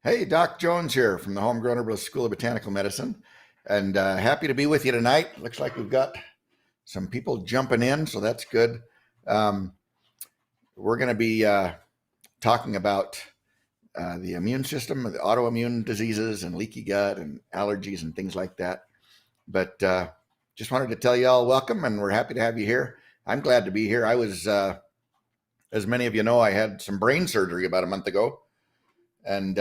Hey, Doc Jones here from the Homegrown Herbalist School of Botanical Medicine, and happy to be with you tonight. Looks like we've got some people jumping in, so that's good. Um, we're going to be talking about the immune system, the autoimmune diseases, and leaky gut, and allergies, and things like that. But just wanted to tell you all welcome, and we're happy to have you here. I'm glad to be here. I was, as many of you know, I had some brain surgery about a month ago, and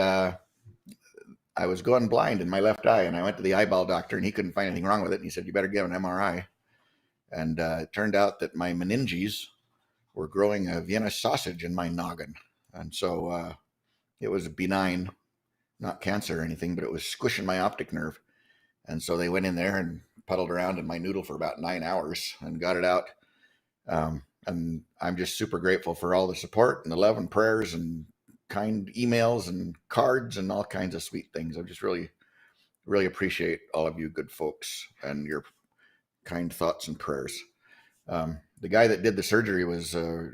I was going blind in my left eye, and I went to the eyeball doctor, and he couldn't find anything wrong with it. And he said, "You better get an MRI." And it turned out that my meninges were growing a Vienna sausage in my noggin, and so it was benign, not cancer or anything, but it was squishing my optic nerve. And so they went in there and puddled around in my noodle for about 9 hours and got it out. And I'm just super grateful for all the support and the love and prayers and kind emails and cards and all kinds of sweet things. I just really appreciate all of you good folks and your kind thoughts and prayers. The guy that did the surgery was a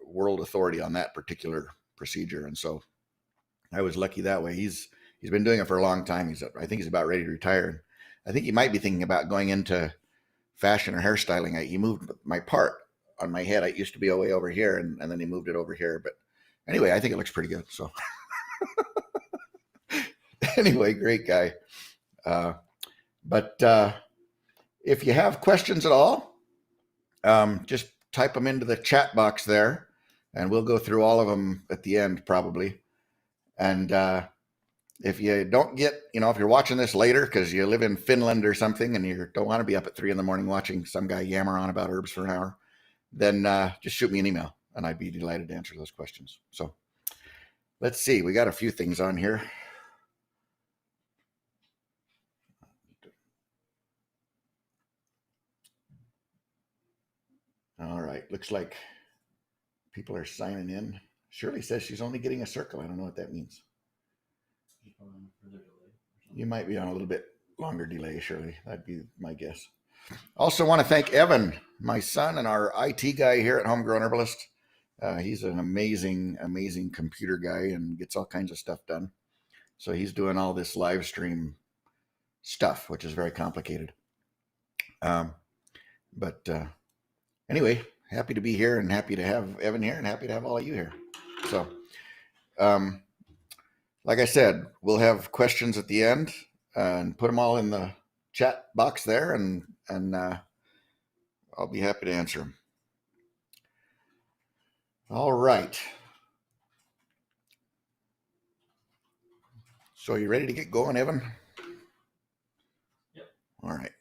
world authority on that particular procedure, and so I was lucky that way. He's been doing it for a long time. I think he's about ready to retire. I think he might be thinking about going into fashion or hairstyling. He moved my part on my head. It used to be way over here, and then he moved it over here. But anyway, I think it looks pretty good. So anyway, great guy. But if you have questions at all, just type them into the chat box there, and we'll go through all of them at the end probably. And if you don't get, if you're watching this later because you live in Finland or something and you don't want to be up at 3 a.m. watching some guy yammer on about herbs for an hour, then just shoot me an email and I'd be delighted to answer those questions. So let's see, we got a few things on here. All right, looks like people are signing in. Shirley says she's only getting a circle. I don't know what that means. You might be on a little bit longer delay, Shirley. That'd be my guess. Also want to thank Evan, my son and our IT guy here at Homegrown Herbalist. He's an amazing, amazing computer guy and gets all kinds of stuff done. So he's doing all this live stream stuff, which is very complicated. But anyway, happy to be here and happy to have Evan here and happy to have all of you here. So, like I said, we'll have questions at the end and put them all in the chat box there, and I'll be happy to answer them. All right. So you ready to get going, Evan? Yep. All right.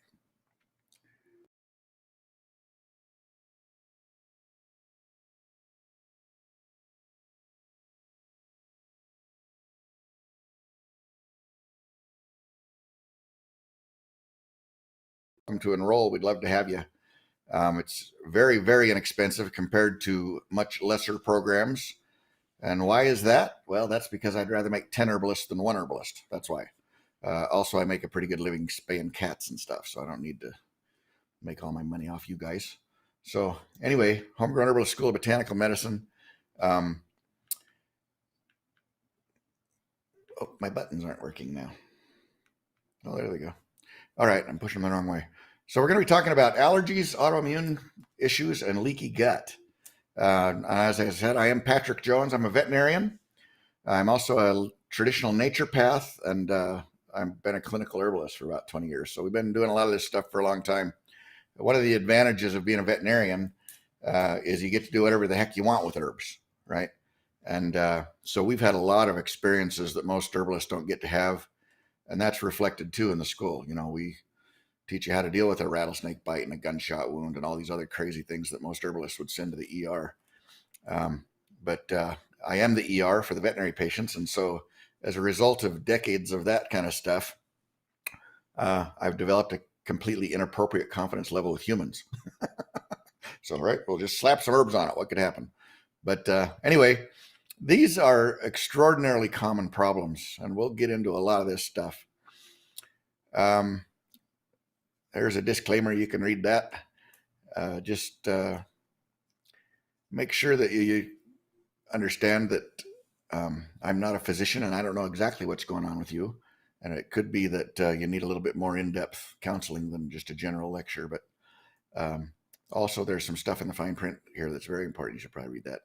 Welcome to enroll. We'd love to have you. It's very, very inexpensive compared to much lesser programs. And why is that? Well, that's because I'd rather make 10 herbalists than one herbalist. That's why. Also, I make a pretty good living spaying cats and stuff, so I don't need to make all my money off you guys. So anyway, Homegrown Herbalist School of Botanical Medicine. Oh, my buttons aren't working now. Oh, there they go. All right, I'm pushing them the wrong way. So we're going to be talking about allergies, autoimmune issues, and leaky gut. As I said, I am Patrick Jones. I'm a veterinarian. I'm also a traditional naturopath, and I've been a clinical herbalist for about 20 years. So we've been doing a lot of this stuff for a long time. One of the advantages of being a veterinarian is you get to do whatever the heck you want with herbs, right? And so we've had a lot of experiences that most herbalists don't get to have. And that's reflected too in the school. We teach you how to deal with a rattlesnake bite and a gunshot wound and all these other crazy things that most herbalists would send to the ER. But I am the ER for the veterinary patients. And so as a result of decades of that kind of stuff, I've developed a completely inappropriate confidence level with humans. So, right, we'll just slap some herbs on it. What could happen? But anyway, these are extraordinarily common problems, and we'll get into a lot of this stuff. There's a disclaimer. You can read that. Just make sure that you understand that I'm not a physician and I don't know exactly what's going on with you. And it could be that you need a little bit more in-depth counseling than just a general lecture. But also, there's some stuff in the fine print here that's very important. You should probably read that.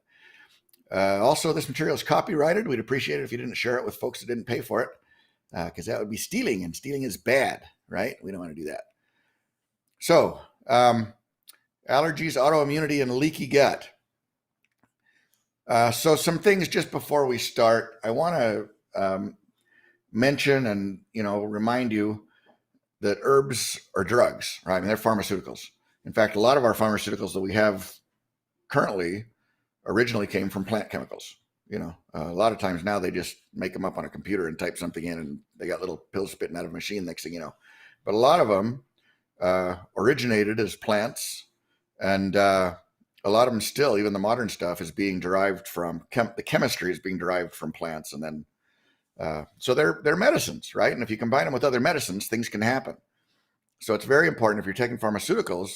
Also, this material is copyrighted. We'd appreciate it if you didn't share it with folks that didn't pay for it, because that would be stealing, and stealing is bad, right? We don't want to do that. So, allergies, autoimmunity, and leaky gut. So some things just before we start, I want to mention and remind you that herbs are drugs, right? I mean, they're pharmaceuticals. In fact, a lot of our pharmaceuticals that we have currently originally came from plant chemicals. A lot of times now they just make them up on a computer and type something in, and they got little pills spitting out of a machine next thing you know. But a lot of them originated as plants, and a lot of them still, even the modern stuff, is being derived from the chemistry is being derived from plants, and then so they're medicines, right? And if you combine them with other medicines, things can happen. So it's very important if you're taking pharmaceuticals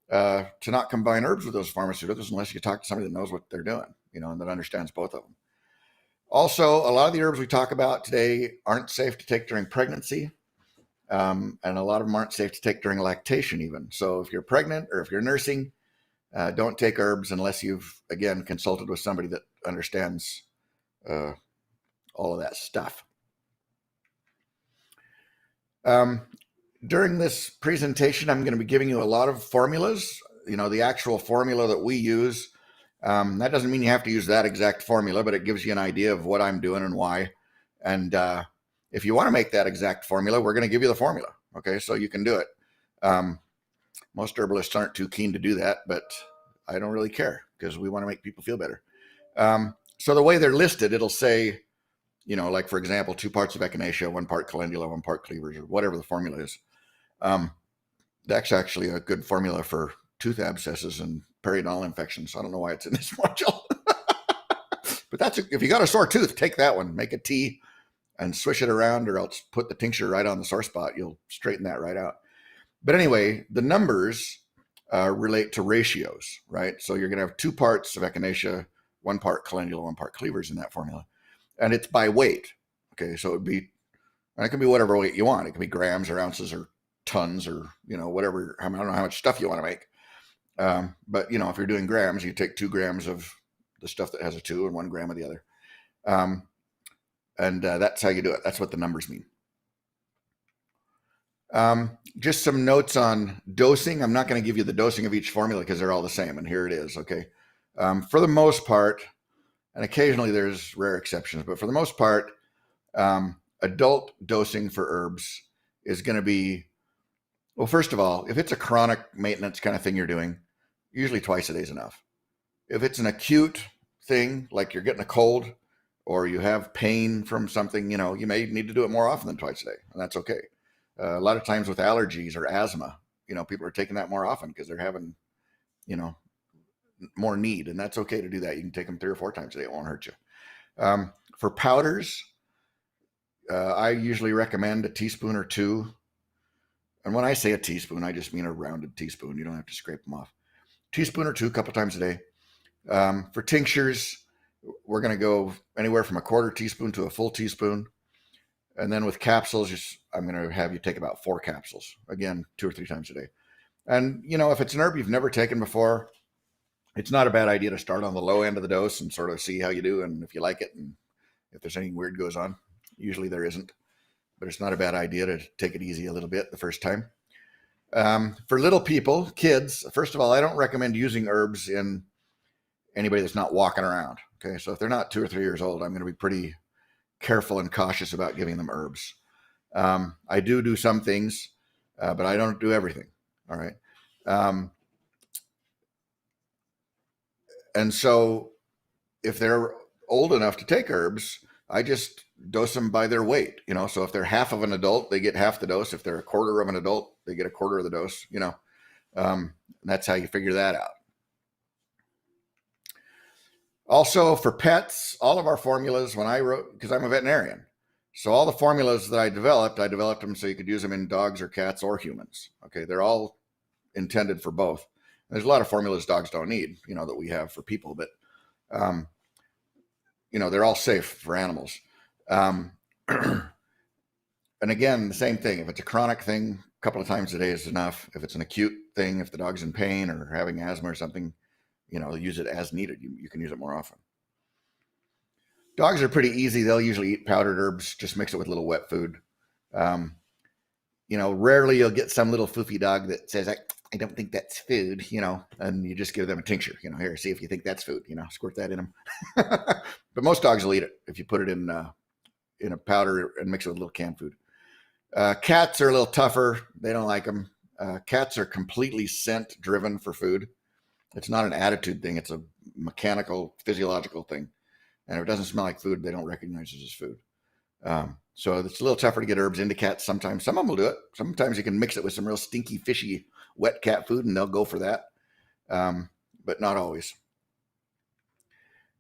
to not combine herbs with those pharmaceuticals unless you talk to somebody that knows what they're doing, and that understands both of them. Also, a lot of the herbs we talk about today aren't safe to take during pregnancy, and a lot of them aren't safe to take during lactation even. So if you're pregnant or if you're nursing, don't take herbs unless you've, again, consulted with somebody that understands all of that stuff. During this presentation, I'm going to be giving you a lot of formulas, the actual formula that we use. That doesn't mean you have to use that exact formula, but it gives you an idea of what I'm doing and why. And if you want to make that exact formula, we're going to give you the formula. Okay, so you can do it. Most herbalists aren't too keen to do that, but I don't really care because we want to make people feel better. So the way they're listed, it'll say, like, for example, 2 parts of echinacea, 1 part calendula, 1 part cleavers, or whatever the formula is. That's actually a good formula for tooth abscesses and periodontal infections. I don't know why it's in this module. But if you got a sore tooth, take that one, make a tea and swish it around, or else put the tincture right on the sore spot. You'll straighten that right out. But anyway, the numbers relate to ratios, right? So you're going to have 2 parts of echinacea, 1 part calendula, 1 part cleavers in that formula. And it's by weight. Okay, so and it can be whatever weight you want. It can be grams or ounces or tons or, whatever. I don't know how much stuff you want to make. But, if you're doing grams, you take 2 grams of the stuff that has a 2 and 1 gram of the other. And that's how you do it. That's what the numbers mean. Just some notes on dosing. I'm not going to give you the dosing of each formula because they're all the same. And here it is. Okay. For the most part, and occasionally there's rare exceptions, but for the most part, adult dosing for herbs is going to be, well, first of all, if it's a chronic maintenance kind of thing you're doing, usually twice a day is enough. If it's an acute thing, like you're getting a cold or you have pain from something, you may need to do it more often than twice a day, and that's okay. A lot of times with allergies or asthma, people are taking that more often because they're having, more need, and that's okay to do that. You can take them 3 or 4 times a day. It won't hurt you. For powders, I usually recommend a teaspoon or 2. And when I say a teaspoon, I just mean a rounded teaspoon. You don't have to scrape them off. Teaspoon or 2 a couple times a day. For tinctures, we're going to go anywhere from a 1/4 teaspoon to a full teaspoon. And then with capsules, I'm going to have you take about 4 capsules. Again, 2 or 3 times a day. And, if it's an herb you've never taken before, it's not a bad idea to start on the low end of the dose and sort of see how you do and if you like it and if there's anything weird goes on. Usually there isn't, but it's not a bad idea to take it easy a little bit the first time. For little people, kids, first of all, I don't recommend using herbs in anybody that's not walking around. Okay, so if they're not 2 or 3 years old, I'm going to be pretty careful and cautious about giving them herbs. I do some things, but I don't do everything. All right. And so if they're old enough to take herbs, I just dose them by their weight, so if they're half of an adult, they get half the dose. If they're a 1/4 of an adult, they get a 1/4 of the dose, that's how you figure that out. Also for pets, all of our formulas, when I wrote, because I'm a veterinarian, so all the formulas that I developed them so you could use them in dogs or cats or humans. Okay. They're all intended for both. There's a lot of formulas dogs don't need, that we have for people, but they're all safe for animals. Um, and again, the same thing. If it's a chronic thing, a couple of times a day is enough. If it's an acute thing, if the dog's in pain or having asthma or something, use it as needed. You can use it more often. Dogs are pretty easy. They'll usually eat powdered herbs. Just mix it with a little wet food. Rarely you'll get some little foofy dog that says, I don't think that's food, and you just give them a tincture, here, see if you think that's food, squirt that in them. But most dogs will eat it if you put it in a powder and mix it with a little canned food. Cats are a little tougher. They don't like them. Cats are completely scent driven for food. It's not an attitude thing. It's a mechanical, physiological thing. And if it doesn't smell like food, they don't recognize it as food. So it's a little tougher to get herbs into cats sometimes. Some of them will do it. Sometimes you can mix it with some real stinky, fishy, wet cat food, and they'll go for that. But not always.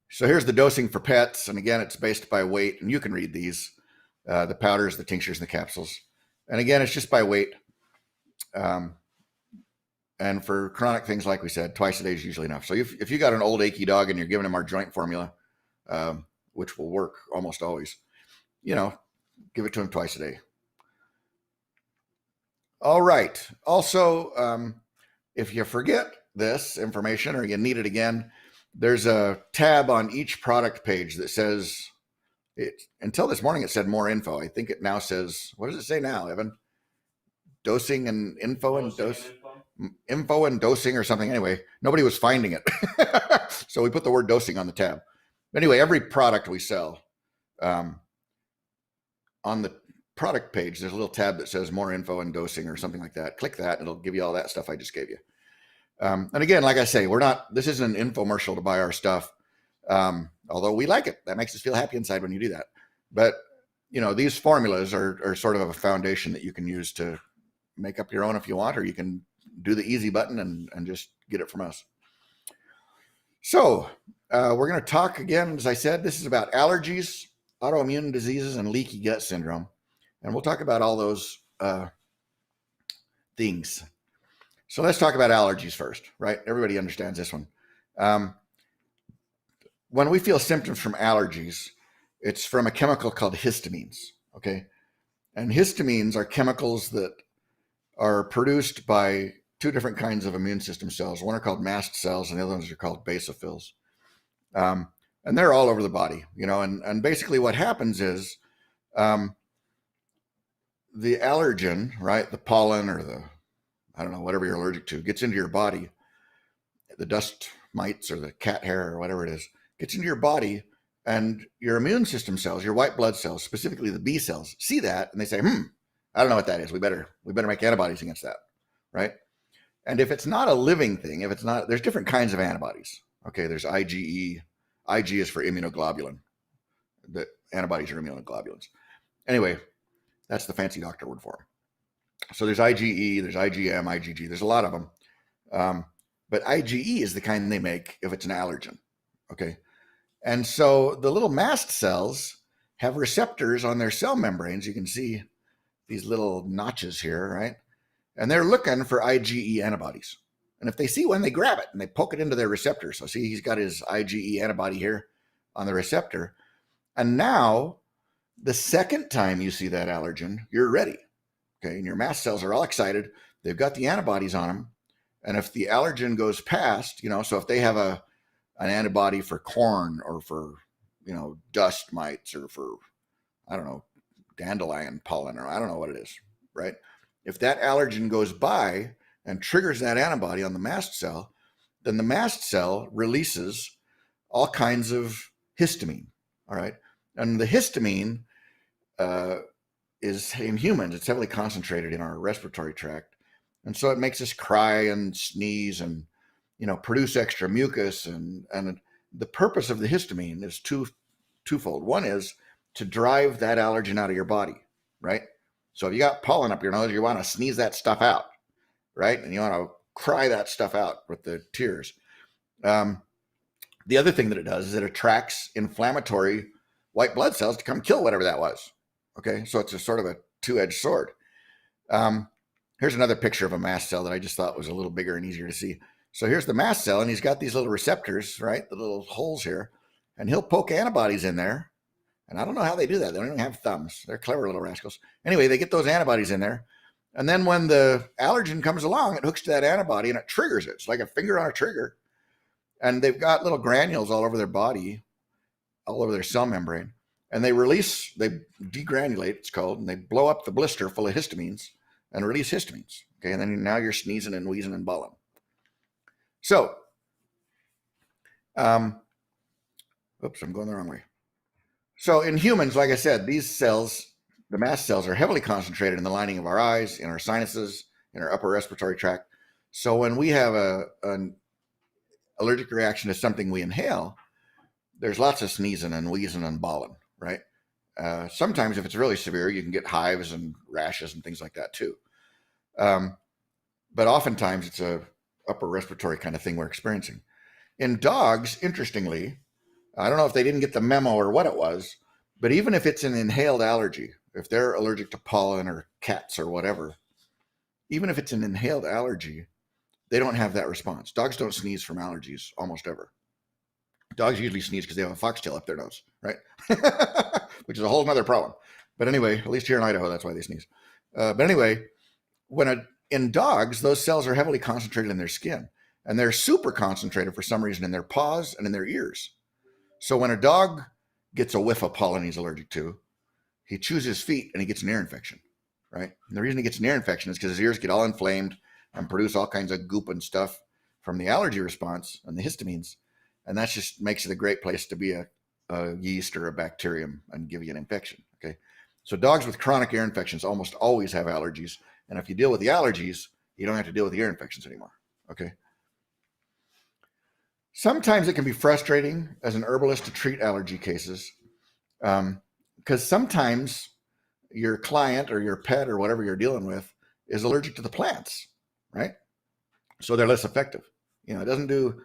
So here's the dosing for pets. And again, it's based by weight. And you can read these, the powders, the tinctures, and the capsules. And again, it's just by weight. And for chronic things, like we said, twice a day is usually enough. So if you got an old achy dog and you're giving him our joint formula, which will work almost always, give it to him twice a day. All right. Also, if you forget this information or you need it again, there's a tab on each product page that says, until this morning, it said more info. I think it now says, what does it say now, Evan? Dosing and info and info and dosing or something. Anyway, nobody was finding it. So we put the word dosing on the tab. Anyway, every product we sell, on the product page, there's a little tab that says more info and dosing or something like that. Click that. It'll give you all that stuff I just gave you. And again, like I say, this isn't an infomercial to buy our stuff. Although we like it. That makes us feel happy inside when you do that. But, these formulas are sort of a foundation that you can use to make up your own if you want, or you can do the easy button and just get it from us. So we're going to talk again, as I said, this is about allergies, autoimmune diseases, and leaky gut syndrome. And we'll talk about all those things. So let's talk about allergies first, right? Everybody understands this one. When we feel symptoms from allergies, it's from a chemical called histamines, okay? And histamines are chemicals that are produced by two different kinds of immune system cells. One are called mast cells and the other ones are called basophils. And they're all over the body, and basically what happens is the allergen, right, the pollen or whatever you're allergic to, gets into your body. The dust mites or the cat hair or whatever it is, gets into your body, and your immune system cells, your white blood cells, specifically the B cells, see that and they say, I don't know what that is. We better make antibodies against that, right? And if it's not a living thing, there's different kinds of antibodies. Okay, there's IgE. Ig is for immunoglobulin. The antibodies are immunoglobulins. Anyway, that's the fancy doctor word for them. So there's IgE, there's IgM, IgG. There's a lot of them. But IgE is the kind they make if it's an allergen. Okay. And so the little mast cells have receptors on their cell membranes. You can see these little notches here, right? And they're looking for IgE antibodies. And if they see one, they grab it and they poke it into their receptor. So see, he's got his IgE antibody here on the receptor. And now the second time you see that allergen, you're ready. Okay. And your mast cells are all excited. They've got the antibodies on them. And if the allergen goes past, so if they have an antibody for corn or for, dust mites or for, dandelion pollen, or I don't know what it is, right? If that allergen goes by and triggers that antibody on the mast cell, then the mast cell releases all kinds of histamine, all right? And the histamine is, in humans, it's heavily concentrated in our respiratory tract. And so it makes us cry and sneeze and, produce extra mucus. And the purpose of the histamine is twofold. One is to drive that allergen out of your body, right? So if you got pollen up your nose, you want to sneeze that stuff out, right? And you want to cry that stuff out with the tears. The other thing that it does is it attracts inflammatory white blood cells to come kill whatever that was. Okay, so it's a sort of a two-edged sword. Here's another picture of a mast cell that I just thought was a little bigger and easier to see. So here's the mast cell, and he's got these little receptors, right? The little holes here. and he'll poke antibodies in there. And I don't know how they do that. They don't even have thumbs. They're clever little rascals. Anyway, they get those antibodies in there. And then when the allergen comes along, it hooks to that antibody and it triggers it. It's like a finger on a trigger. And they've got little granules all over their body, all over their cell membrane. And they degranulate, it's called, and they blow up the blister full of histamines and release histamines. Okay, and then now you're sneezing and wheezing and bawling. So, oops, I'm going the wrong way. So in humans, like I said, these cells, the mast cells, are heavily concentrated in the lining of our eyes, in our sinuses, in our upper respiratory tract. So when we have an allergic reaction to something we inhale, there's lots of sneezing and wheezing and bawling, right? Sometimes if it's really severe, you can get hives and rashes and things like that too. But oftentimes it's a upper respiratory kind of thing we're experiencing. In dogs, interestingly, I don't know if they didn't get the memo or what it was, but even if it's an inhaled allergy, if they're allergic to pollen or cats or whatever, even if it's an inhaled allergy, they don't have that response. Dogs don't sneeze from allergies almost ever. Dogs usually sneeze because they have a foxtail up their nose, right? Which is a whole other problem. But anyway, at least here in Idaho, that's why they sneeze. But anyway, in dogs, those cells are heavily concentrated in their skin, and they're super concentrated for some reason in their paws and in their ears. So when a dog gets a whiff of pollen he's allergic to, he chews his feet and he gets an ear infection, right? And the reason he gets an ear infection is because his ears get all inflamed and produce all kinds of goop and stuff from the allergy response and the histamines. And that just makes it a great place to be a yeast or a bacterium and give you an infection, okay? So dogs with chronic ear infections almost always have allergies. And if you deal with the allergies, you don't have to deal with the ear infections anymore, okay? Sometimes it can be frustrating as an herbalist to treat allergy cases because sometimes your client or your pet or whatever you're dealing with is allergic to the plants, right? So they're less effective. You know, it doesn't do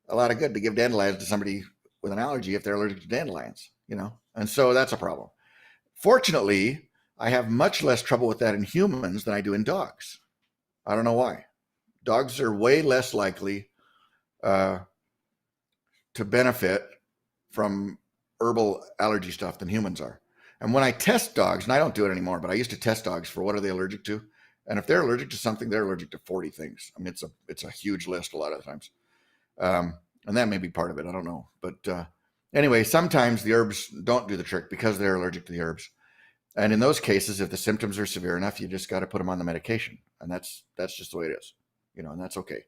a lot of good to give dandelions to somebody with an allergy if they're allergic to dandelions, you know, and so that's a problem. Fortunately, I have much less trouble with that in humans than I do in dogs. I don't know why. Dogs are way less likely to benefit from herbal allergy stuff than humans are. And when I test dogs, and I don't do it anymore, but I used to test dogs for what are they allergic to. And if they're allergic to something, they're allergic to 40 things. I mean, it's a huge list a lot of times. And that may be part of it. I don't know. But anyway, sometimes the herbs don't do the trick because they're allergic to the herbs. And in those cases, if the symptoms are severe enough, you just got to put them on the medication. And that's just the way it is, you know, and that's okay.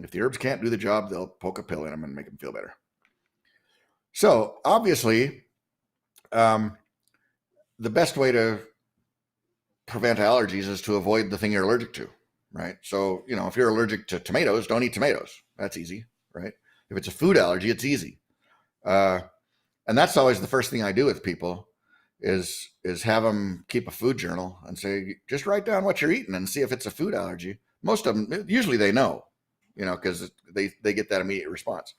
If the herbs can't do the job, they'll poke a pill in them and make them feel better. So obviously, the best way to prevent allergies is to avoid the thing you're allergic to, right? So, you know, if you're allergic to tomatoes, don't eat tomatoes. That's easy, right? If it's a food allergy, it's easy. And that's always the first thing I do with people is have them keep a food journal and say, just write down what you're eating and see if it's a food allergy. Most of them, usually they know, you know, because they get that immediate response.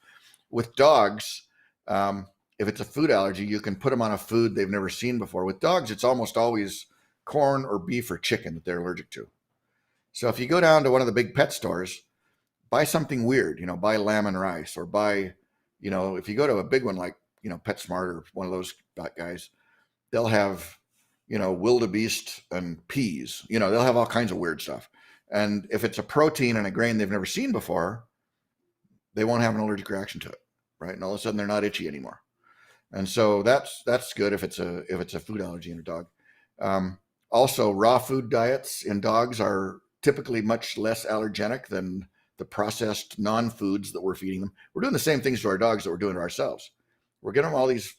With dogs, if it's a food allergy, you can put them on a food they've never seen before. With dogs, it's almost always corn or beef or chicken that they're allergic to. So if you go down to one of the big pet stores, buy something weird, you know, buy lamb and rice, or buy, you know, if you go to a big one like, you know, PetSmart or one of those guys, they'll have, you know, wildebeest and peas, you know, they'll have all kinds of weird stuff. And if it's a protein and a grain they've never seen before, they won't have an allergic reaction to it, right? And all of a sudden they're not itchy anymore. And so that's good if it's a food allergy in a dog. Also, raw food diets in dogs are typically much less allergenic than the processed non-foods that we're feeding them. We're doing the same things to our dogs that we're doing to ourselves. We're giving them all these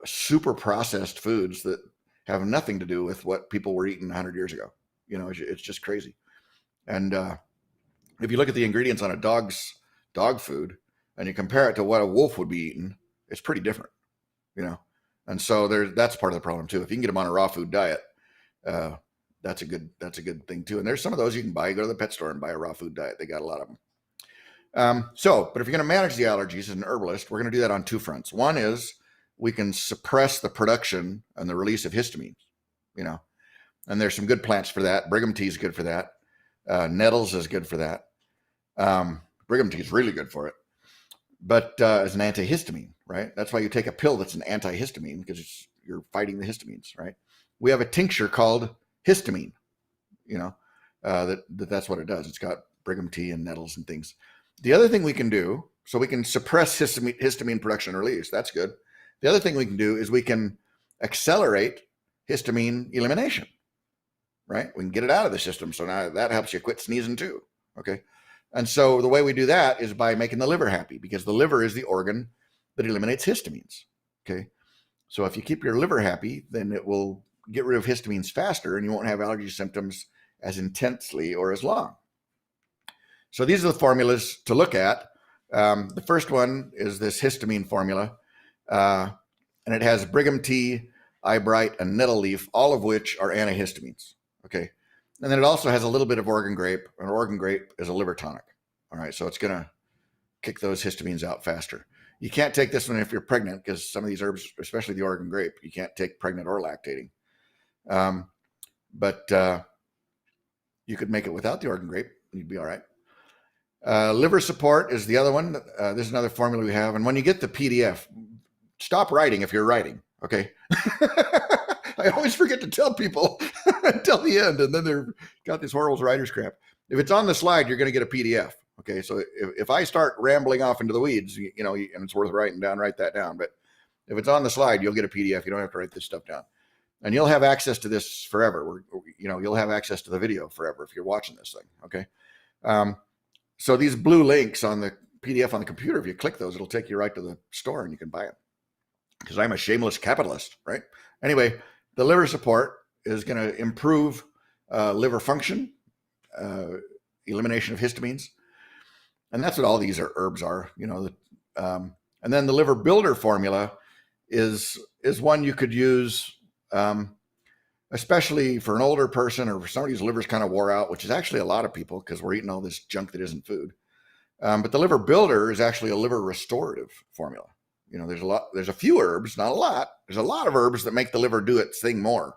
super processed foods that have nothing to do with what people were eating 100 years ago. You know, it's just crazy. And if you look at the ingredients on a dog's dog food and you compare it to what a wolf would be eating, it's pretty different, you know. And so that's part of the problem too. If you can get them on a raw food diet, that's a good thing too. And there's some of those you can buy. You go to the pet store and buy a raw food diet. They got a lot of them. But if you're going to manage the allergies as an herbalist, we're going to do that on two fronts. One is we can suppress the production and the release of histamines, you know, and there's some good plants for that. Brigham tea is good for that. Nettles is good for that. Brigham tea is really good for it. but as an antihistamine, right? That's why you take a pill that's an antihistamine, because you're fighting the histamines, right? We have a tincture called histamine, you know, that's what it does. It's got brigham tea and nettles and things. The other thing we can do, so we can suppress histamine production and release. That's good. The other thing we can do is we can accelerate histamine elimination, right? We can get it out of the system. So now that helps you quit sneezing too. Okay. And so the way we do that is by making the liver happy, because the liver is the organ that eliminates histamines. Okay. So if you keep your liver happy, then it will get rid of histamines faster and you won't have allergy symptoms as intensely or as long. So these are the formulas to look at. The first one is this histamine formula, and it has brigham tea, eyebright, and nettle leaf, all of which are antihistamines. Okay. And then it also has a little bit of Oregon grape, and Oregon grape is a liver tonic. All right. So it's going to kick those histamines out faster. You can't take this one if you're pregnant, because some of these herbs, especially the Oregon grape, you can't take pregnant or lactating. But you could make it without the Oregon grape. You'd be all right. Liver support is the other one. This is another formula we have. And when you get the PDF, stop writing if you're writing. Okay. I always forget to tell people until the end, and then they've got this horrible writer's crap. If it's on the slide, you're going to get a PDF. Okay. So if I start rambling off into the weeds, you know, and it's worth writing down, write that down. But if it's on the slide, you'll get a PDF. You don't have to write this stuff down. And you'll have access to this forever. You know, you'll have access to the video forever if you're watching this thing. Okay. So these blue links on the PDF on the computer, if you click those, it'll take you right to the store and you can buy it. Because I'm a shameless capitalist, right? Anyway, the liver support is going to improve liver function, elimination of histamines. And that's what all these herbs are, you know. And then the liver builder formula is one you could use, especially for an older person or for somebody whose liver's kind of wore out, which is actually a lot of people because we're eating all this junk that isn't food. But the liver builder is actually a liver restorative formula. You know, there's a few herbs, not a lot. There's a lot of herbs that make the liver do its thing more.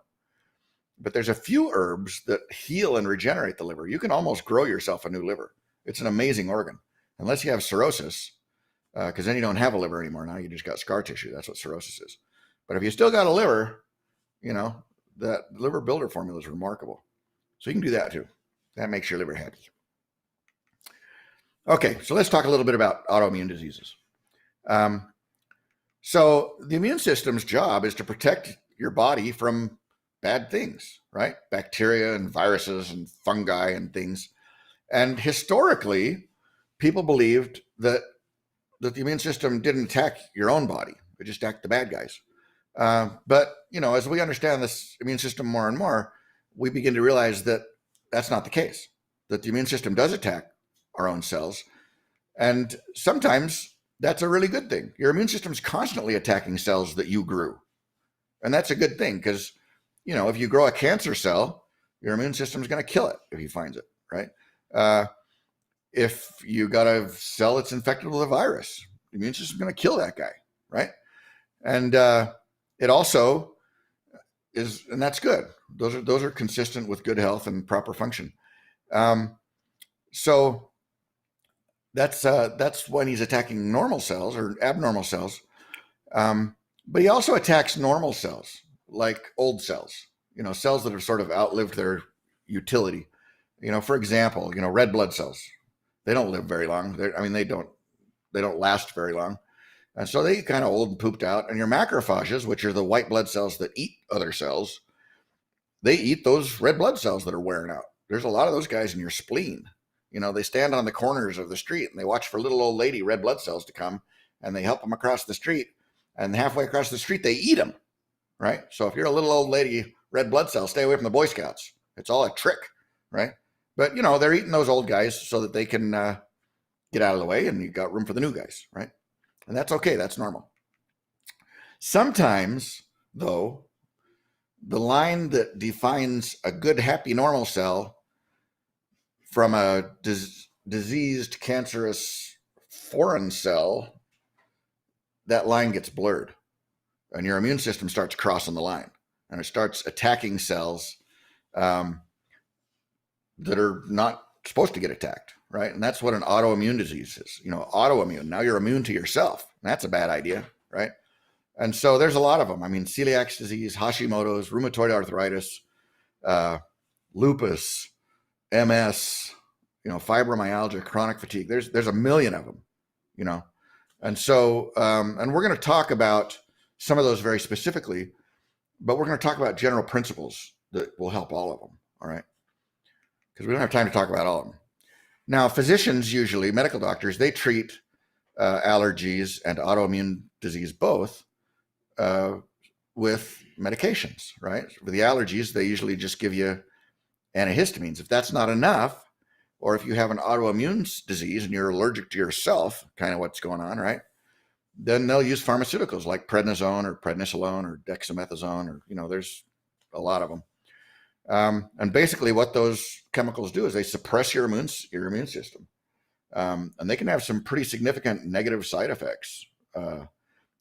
But there's a few herbs that heal and regenerate the liver. You can almost grow yourself a new liver. It's an amazing organ, unless you have cirrhosis, because then you don't have a liver anymore. Now you just got scar tissue. That's what cirrhosis is. But if you still got a liver, you know, that liver builder formula is remarkable. So you can do that too. That makes your liver happy. Okay, so let's talk a little bit about autoimmune diseases. So the immune system's job is to protect your body from bad things, right? Bacteria and viruses and fungi and things. And historically, people believed that the immune system didn't attack your own body. It just attacked the bad guys. But, you know, as we understand this immune system more and more, we begin to realize that that's not the case, that the immune system does attack our own cells. And sometimes that's a really good thing. Your immune system's constantly attacking cells that you grew. And that's a good thing because, you know, if you grow a cancer cell, your immune system's going to kill it if he finds it, right? If you got a cell that's infected with a virus, the immune system's going to kill that guy, right? And it also is, and that's good. Those are consistent with good health and proper function. So that's when he's attacking normal cells or abnormal cells. But he also attacks normal cells, like old cells, you know, cells that have sort of outlived their utility. You know, for example, you know, red blood cells, they don't live very long. They don't last very long. And so they get kind of old and pooped out. And your macrophages, which are the white blood cells that eat other cells, they eat those red blood cells that are wearing out. There's a lot of those guys in your spleen. You know, they stand on the corners of the street and they watch for little old lady red blood cells to come and they help them across the street. And halfway across the street, they eat them, right? So if you're a little old lady red blood cell, stay away from the Boy Scouts. It's all a trick, right? But, you know, they're eating those old guys so that they can get out of the way and you've got room for the new guys, right? And that's okay. That's normal. Sometimes, though, the line that defines a good, happy, normal cell from a diseased, cancerous, foreign cell, that line gets blurred. And your immune system starts crossing the line. And it starts attacking cells that are not supposed to get attacked, right? And that's what an autoimmune disease is. Autoimmune. Now you're immune to yourself. That's a bad idea, right? And so there's a lot of them. I mean, celiac disease, Hashimoto's, rheumatoid arthritis, lupus, MS, fibromyalgia, chronic fatigue. There's a million of them, And so, and we're going to talk about some of those very specifically, but we're going to talk about general principles that will help all of them. All right. Because we don't have time to talk about all of them. Now, physicians, usually medical doctors, they treat allergies and autoimmune disease both with medications, right? For the allergies, they usually just give you antihistamines. If that's not enough, or if you have an autoimmune disease and you're allergic to yourself, kind of what's going on, right? Then they'll use pharmaceuticals like prednisone or prednisolone or dexamethasone, or, there's a lot of them. And basically what those chemicals do is they suppress your immune system. And they can have some pretty significant negative side effects.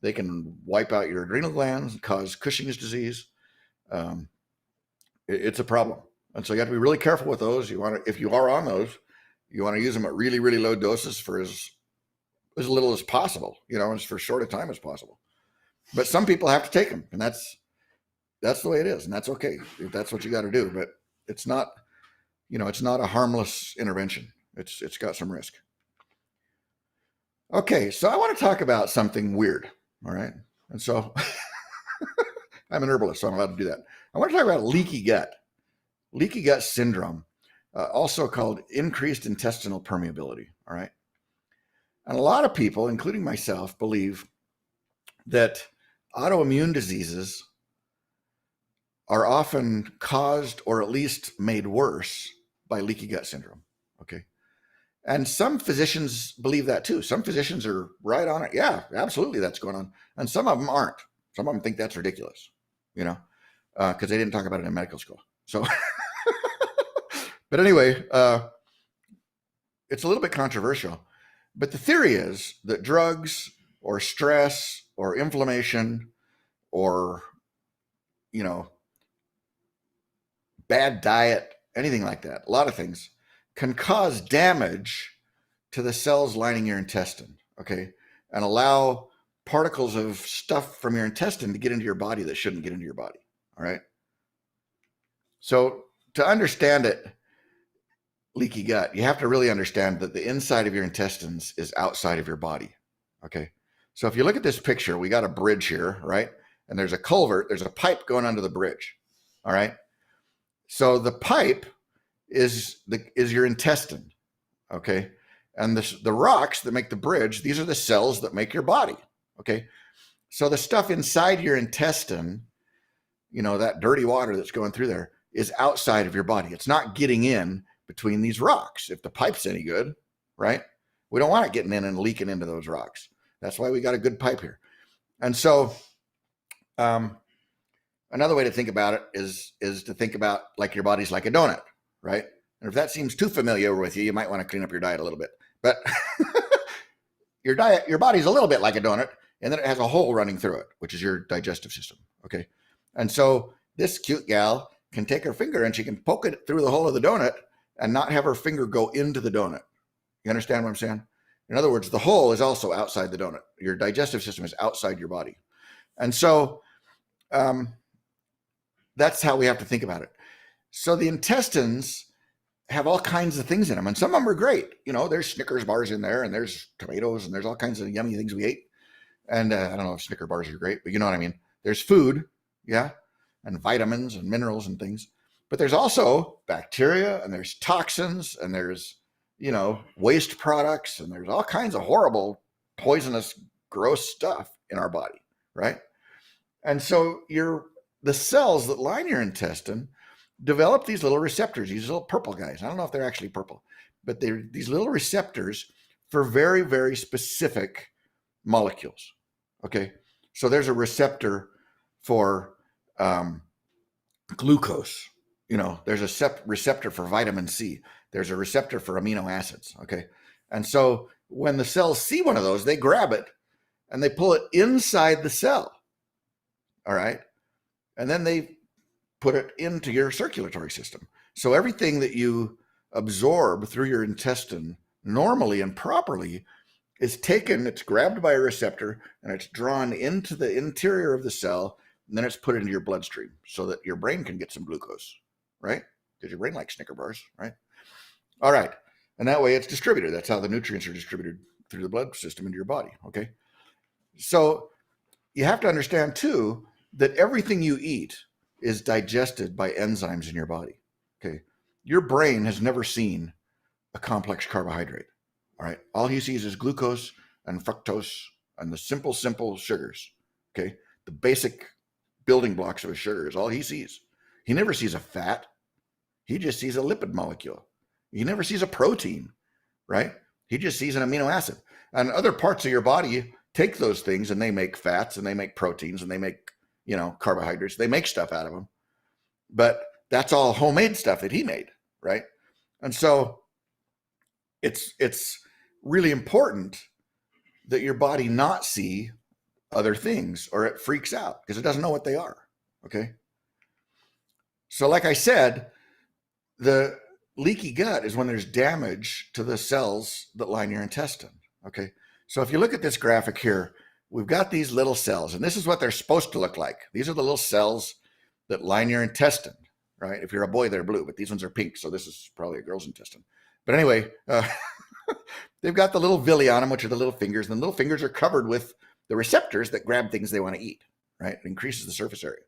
They can wipe out your adrenal glands and cause Cushing's disease. It's a problem. And so you have to be really careful with those. If you are on those, you want to use them at really, really low doses for as little as possible, as for short a time as possible. But some people have to take them, and that's the way it is, and that's okay if that's what you got to do. But it's not, it's not a harmless intervention. It's got some risk. Okay, so I want to talk about something weird. All right, and so I'm an herbalist, so I'm allowed to do that. I want to talk about leaky gut syndrome, also called increased intestinal permeability. All right, and a lot of people, including myself, believe that autoimmune diseases are often caused or at least made worse by leaky gut syndrome. Okay. And some physicians believe that too. Some physicians are right on it. Yeah, absolutely, that's going on. And some of them aren't. Some of them think that's ridiculous, because they didn't talk about it in medical school. So, but anyway, it's a little bit controversial. But the theory is that drugs or stress or inflammation or, bad diet, anything like that, a lot of things can cause damage to the cells lining your intestine, okay, and allow particles of stuff from your intestine to get into your body that shouldn't get into your body, all right? So to understand it, leaky gut, you have to really understand that the inside of your intestines is outside of your body, okay? So if you look at this picture, we got a bridge here, right? And there's a culvert, there's a pipe going under the bridge, all right? So the pipe is your intestine, okay? And the rocks that make the bridge, these are the cells that make your body, okay? So the stuff inside your intestine, that dirty water that's going through there is outside of your body. It's not getting in between these rocks. If the pipe's any good, right? We don't want it getting in and leaking into those rocks. That's why we got a good pipe here. And so another way to think about it is to think about like your body's like a donut, right? And if that seems too familiar with you, you might want to clean up your diet a little bit. But your body's a little bit like a donut, and then it has a hole running through it, which is your digestive system, okay? And so this cute gal can take her finger and she can poke it through the hole of the donut and not have her finger go into the donut. You understand what I'm saying? In other words, the hole is also outside the donut. Your digestive system is outside your body. And so that's how we have to think about it. So the intestines have all kinds of things in them, and some of them are great. There's Snickers bars in there, and there's tomatoes, and there's all kinds of yummy things we ate. And I don't know if Snicker bars are great, but you know what I mean. There's food, yeah, and vitamins and minerals and things. But there's also bacteria, and there's toxins, and there's, waste products, and there's all kinds of horrible, poisonous, gross stuff in our body, right? And so the cells that line your intestine develop these little receptors, these little purple guys. I don't know if they're actually purple, but they're these little receptors for very, very specific molecules. Okay. So there's a receptor for glucose. There's a receptor for vitamin C. There's a receptor for amino acids. Okay. And so when the cells see one of those, they grab it and they pull it inside the cell. All right. And then they put it into your circulatory system. So everything that you absorb through your intestine normally and properly is taken, it's grabbed by a receptor, and it's drawn into the interior of the cell, and then it's put into your bloodstream so that your brain can get some glucose, right? Because your brain likes Snicker bars, right? All right. And that way it's distributed. That's how the nutrients are distributed through the blood system into your body, okay? So you have to understand, too, that everything you eat is digested by enzymes in your body, okay? Your brain has never seen a complex carbohydrate, all right? All he sees is glucose and fructose and the simple sugars, okay? The basic building blocks of a sugar is all he sees. He never sees a fat. He just sees a lipid molecule. He never sees a protein, right? He just sees an amino acid. And other parts of your body take those things and they make fats and they make proteins and they make, carbohydrates. They make stuff out of them. But that's all homemade stuff that he made, right? And so it's really important that your body not see other things or it freaks out because it doesn't know what they are, okay? So like I said, the leaky gut is when there's damage to the cells that line your intestine, okay? So if you look at this graphic here, we've got these little cells, and this is what they're supposed to look like. These are the little cells that line your intestine, right? If you're a boy, they're blue, but these ones are pink, so this is probably a girl's intestine. But anyway, they've got the little villi on them, which are the little fingers, and the little fingers are covered with the receptors that grab things they want to eat, right? It increases the surface area.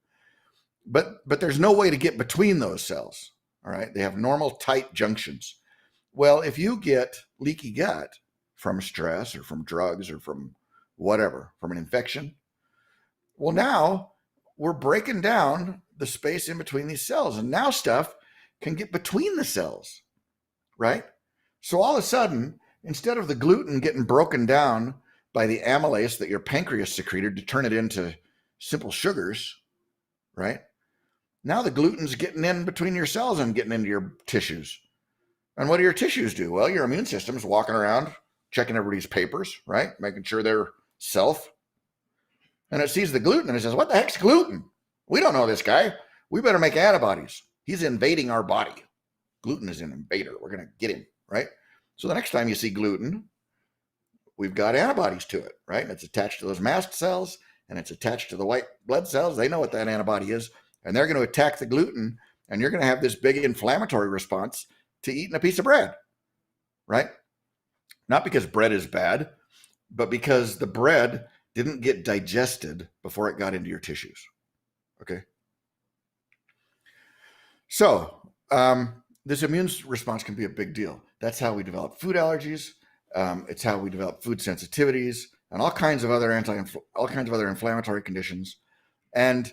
But there's no way to get between those cells, all right? They have normal tight junctions. Well, if you get leaky gut from stress or from drugs or from whatever, from an infection, well, now we're breaking down the space in between these cells, and now stuff can get between the cells, right? So all of a sudden, instead of the gluten getting broken down by the amylase that your pancreas secreted to turn it into simple sugars, right? Now the gluten's getting in between your cells and getting into your tissues. And what do your tissues do? Well, your immune system's walking around, checking everybody's papers, right? Making sure they're self. And it sees the gluten and it says, what the heck's gluten? We don't know this guy. We better make antibodies. He's invading our body. Gluten is an invader. We're going to get him, right? So the next time you see gluten, we've got antibodies to it, right? And it's attached to those mast cells and it's attached to the white blood cells. They know what that antibody is. And they're going to attack the gluten, and you're going to have this big inflammatory response to eating a piece of bread, right? Not because bread is bad, but because the bread didn't get digested before it got into your tissues, okay? So this immune response can be a big deal. That's how we develop food allergies. It's how we develop food sensitivities and all kinds of other inflammatory conditions. And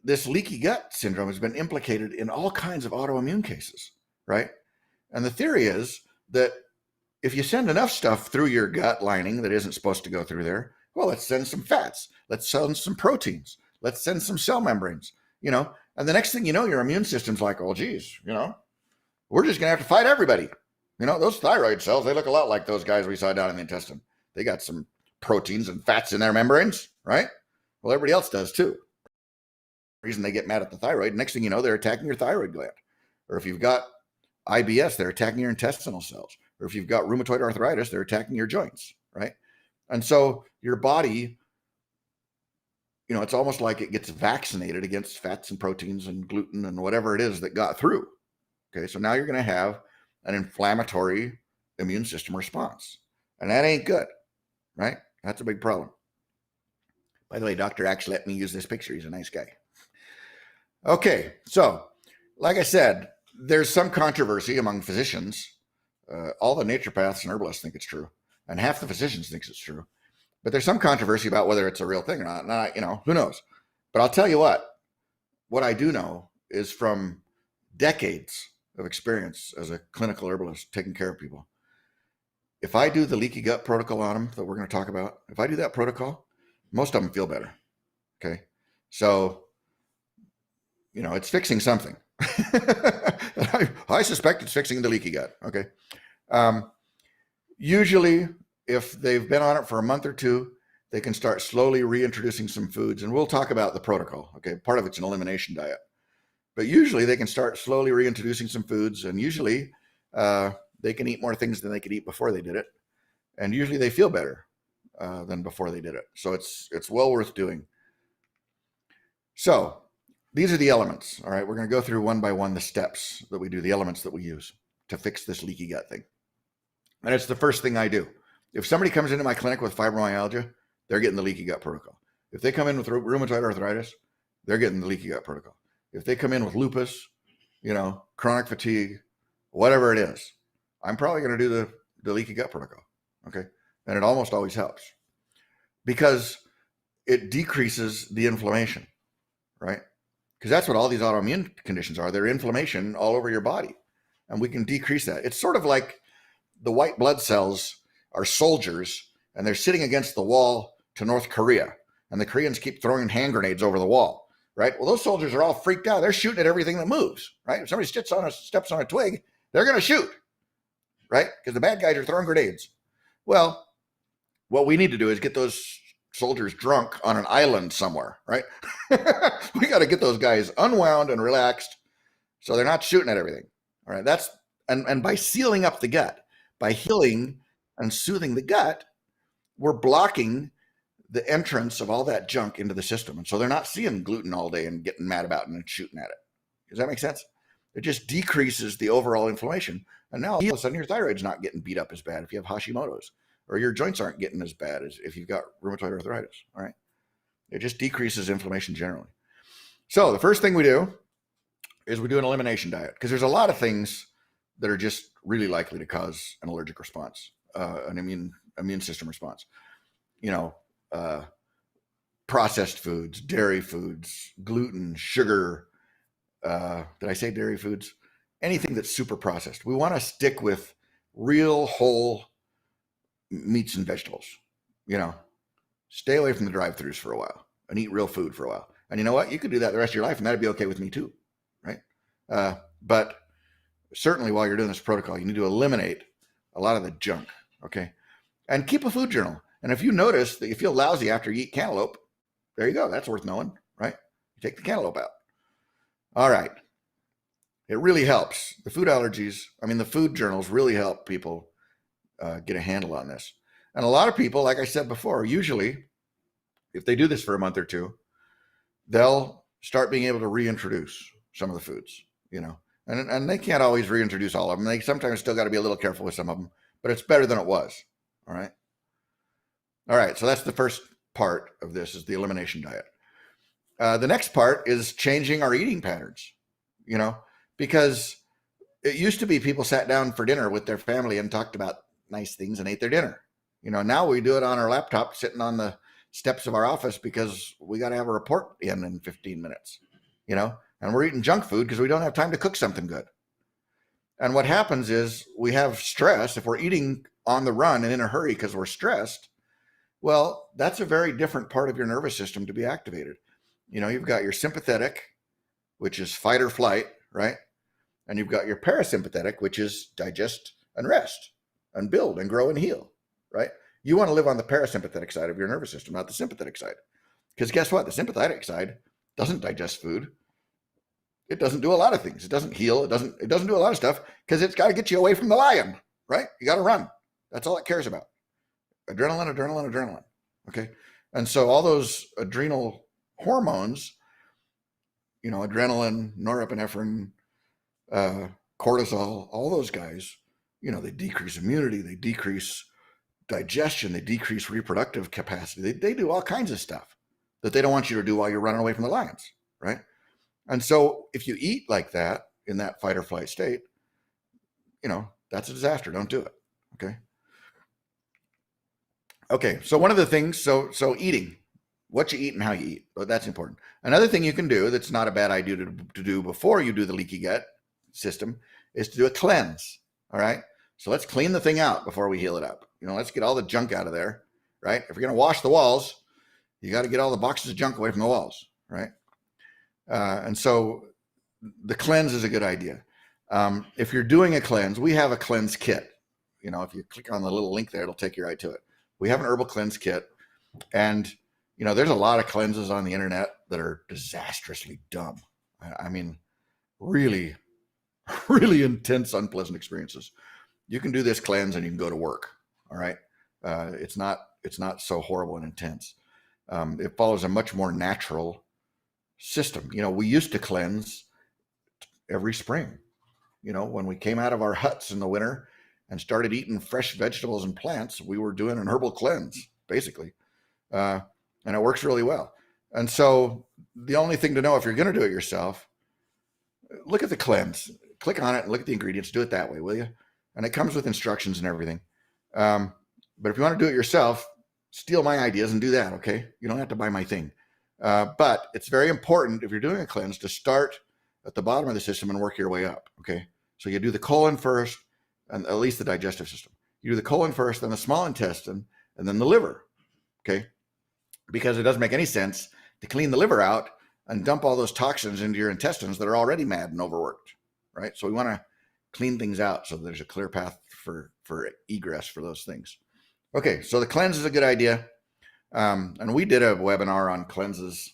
this leaky gut syndrome has been implicated in all kinds of autoimmune cases, right? And the theory is that if you send enough stuff through your gut lining that isn't supposed to go through there, well, let's send some fats, let's send some proteins, let's send some cell membranes, and the next thing you know, your immune system's like, oh, geez, we're just gonna have to fight everybody. Those thyroid cells, they look a lot like those guys we saw down in the intestine. They got some proteins and fats in their membranes, right? Well, everybody else does too. Reason they get mad at the thyroid, next thing you know, they're attacking your thyroid gland. Or if you've got IBS, they're attacking your intestinal cells. Or if you've got rheumatoid arthritis, they're attacking your joints, right? And so your body, it's almost like it gets vaccinated against fats and proteins and gluten and whatever it is that got through. Okay, so now you're going to have an inflammatory immune system response. And that ain't good, right? That's a big problem. By the way, Dr. Axe let me use this picture. He's a nice guy. Okay, so like I said, there's some controversy among physicians. All the naturopaths and herbalists think it's true, and half the physicians thinks it's true. But there's some controversy about whether it's a real thing or not. And who knows? But I'll tell you what I do know is from decades of experience as a clinical herbalist taking care of people. If I do the leaky gut protocol on them that we're going to talk about, if I do that protocol, most of them feel better. Okay, so it's fixing something. I suspect it's fixing the leaky gut. Okay. Usually, if they've been on it for a month or two, they can start slowly reintroducing some foods, and we'll talk about the protocol. Okay. Part of it's an elimination diet, but usually they can start slowly reintroducing some foods, and usually they can eat more things than they could eat before they did it. And usually they feel better than before they did it. So it's well worth doing. So these are the elements. All right. We're going to go through one by one the steps that we do, the elements that we use to fix this leaky gut thing. And it's the first thing I do. If somebody comes into my clinic with fibromyalgia, they're getting the leaky gut protocol. If they come in with rheumatoid arthritis, they're getting the leaky gut protocol. If they come in with lupus, chronic fatigue, whatever it is, I'm probably going to do the leaky gut protocol. Okay. And it almost always helps because it decreases the inflammation, right? Because that's what all these autoimmune conditions are. They're inflammation all over your body. And we can decrease that. It's sort of like the white blood cells are soldiers and they're sitting against the wall to North Korea. And the Koreans keep throwing hand grenades over the wall, right? Well, those soldiers are all freaked out. They're shooting at everything that moves, right? If somebody steps on a twig, they're going to shoot, right? Because the bad guys are throwing grenades. Well, what we need to do is get those soldiers drunk on an island somewhere, right? We got to get those guys unwound and relaxed so they're not shooting at everything. All right. And by sealing up the gut, by healing and soothing the gut, we're blocking the entrance of all that junk into the system. And so they're not seeing gluten all day and getting mad about it and shooting at it. Does that make sense? It just decreases the overall inflammation. And now all of a sudden your thyroid's not getting beat up as bad if you have Hashimoto's, or your joints aren't getting as bad as if you've got rheumatoid arthritis. All right. It just decreases inflammation generally. So the first thing we do is we do an elimination diet, because there's a lot of things that are just really likely to cause an allergic response, an immune system response. Processed foods, dairy foods, gluten, sugar. Did I say dairy foods? Anything that's super processed. We want to stick with real whole meats and vegetables. Stay away from the drive-thrus for a while and eat real food for a while. And you know what? You could do that the rest of your life and that'd be okay with me too, right? But certainly while you're doing this protocol, you need to eliminate a lot of the junk, okay? And keep a food journal. And if you notice that you feel lousy after you eat cantaloupe, there you go. That's worth knowing, right? You take the cantaloupe out. All right. It really helps. The food journals really help people get a handle on this. And a lot of people, like I said before, usually if they do this for a month or two, they'll start being able to reintroduce some of the foods, and they can't always reintroduce all of them. They sometimes still got to be a little careful with some of them, but it's better than it was. All right. All right. So that's the first part of this, is the elimination diet. The next part is changing our eating patterns, because it used to be people sat down for dinner with their family and talked about nice things and ate their dinner. Now we do it on our laptop sitting on the steps of our office because we got to have a report in 15 minutes, and we're eating junk food because we don't have time to cook something good. And what happens is we have stress. If we're eating on the run and in a hurry because we're stressed, well, that's a very different part of your nervous system to be activated. You've got your sympathetic, which is fight or flight, right? And you've got your parasympathetic, which is digest and rest and build and grow and heal, right? You want to live on the parasympathetic side of your nervous system, not the sympathetic side. Because guess what? The sympathetic side doesn't digest food. It doesn't do a lot of things. It doesn't heal. It doesn't do a lot of stuff because it's got to get you away from the lion, right? You got to run. That's all it cares about. Adrenaline. Okay. And so all those adrenal hormones, adrenaline, norepinephrine, cortisol, all those guys, they decrease immunity, they decrease digestion, they decrease reproductive capacity. They do all kinds of stuff that they don't want you to do while you're running away from the lions, right? And so if you eat like that in that fight or flight state, that's a disaster. Don't do it. Okay. Okay. So one of the things, so eating, what you eat and how you eat, that's important. Another thing you can do that's not a bad idea to do before you do the leaky gut system is to do a cleanse. All right. So let's clean the thing out before we heal it up. Let's get all the junk out of there, right? If you're going to wash the walls, you got to get all the boxes of junk away from the walls, right? And so the cleanse is a good idea. If you're doing a cleanse, we have a cleanse kit. If you click on the little link there, it'll take you right to it. We have an herbal cleanse kit, and there's a lot of cleanses on the internet that are disastrously dumb. I mean, really really intense, unpleasant experiences. You can do this cleanse and you can go to work. All right. It's not so horrible and intense. It follows a much more natural system. We used to cleanse every spring, when we came out of our huts in the winter and started eating fresh vegetables and plants, we were doing an herbal cleanse, basically. And it works really well. And so the only thing to know if you're going to do it yourself, look at the cleanse, click on it and look at the ingredients, do it that way, will you? And it comes with instructions and everything. But if you want to do it yourself, steal my ideas and do that, okay? You don't have to buy my thing. But it's very important if you're doing a cleanse to start at the bottom of the system and work your way up, okay? So you do the colon first, and at least the digestive system. You do the colon first, then the small intestine, and then the liver, okay? Because it doesn't make any sense to clean the liver out and dump all those toxins into your intestines that are already mad and overworked, right? So we want to clean things out so there's a clear path for egress for those things. Okay, so the cleanse is a good idea. And we did a webinar on cleanses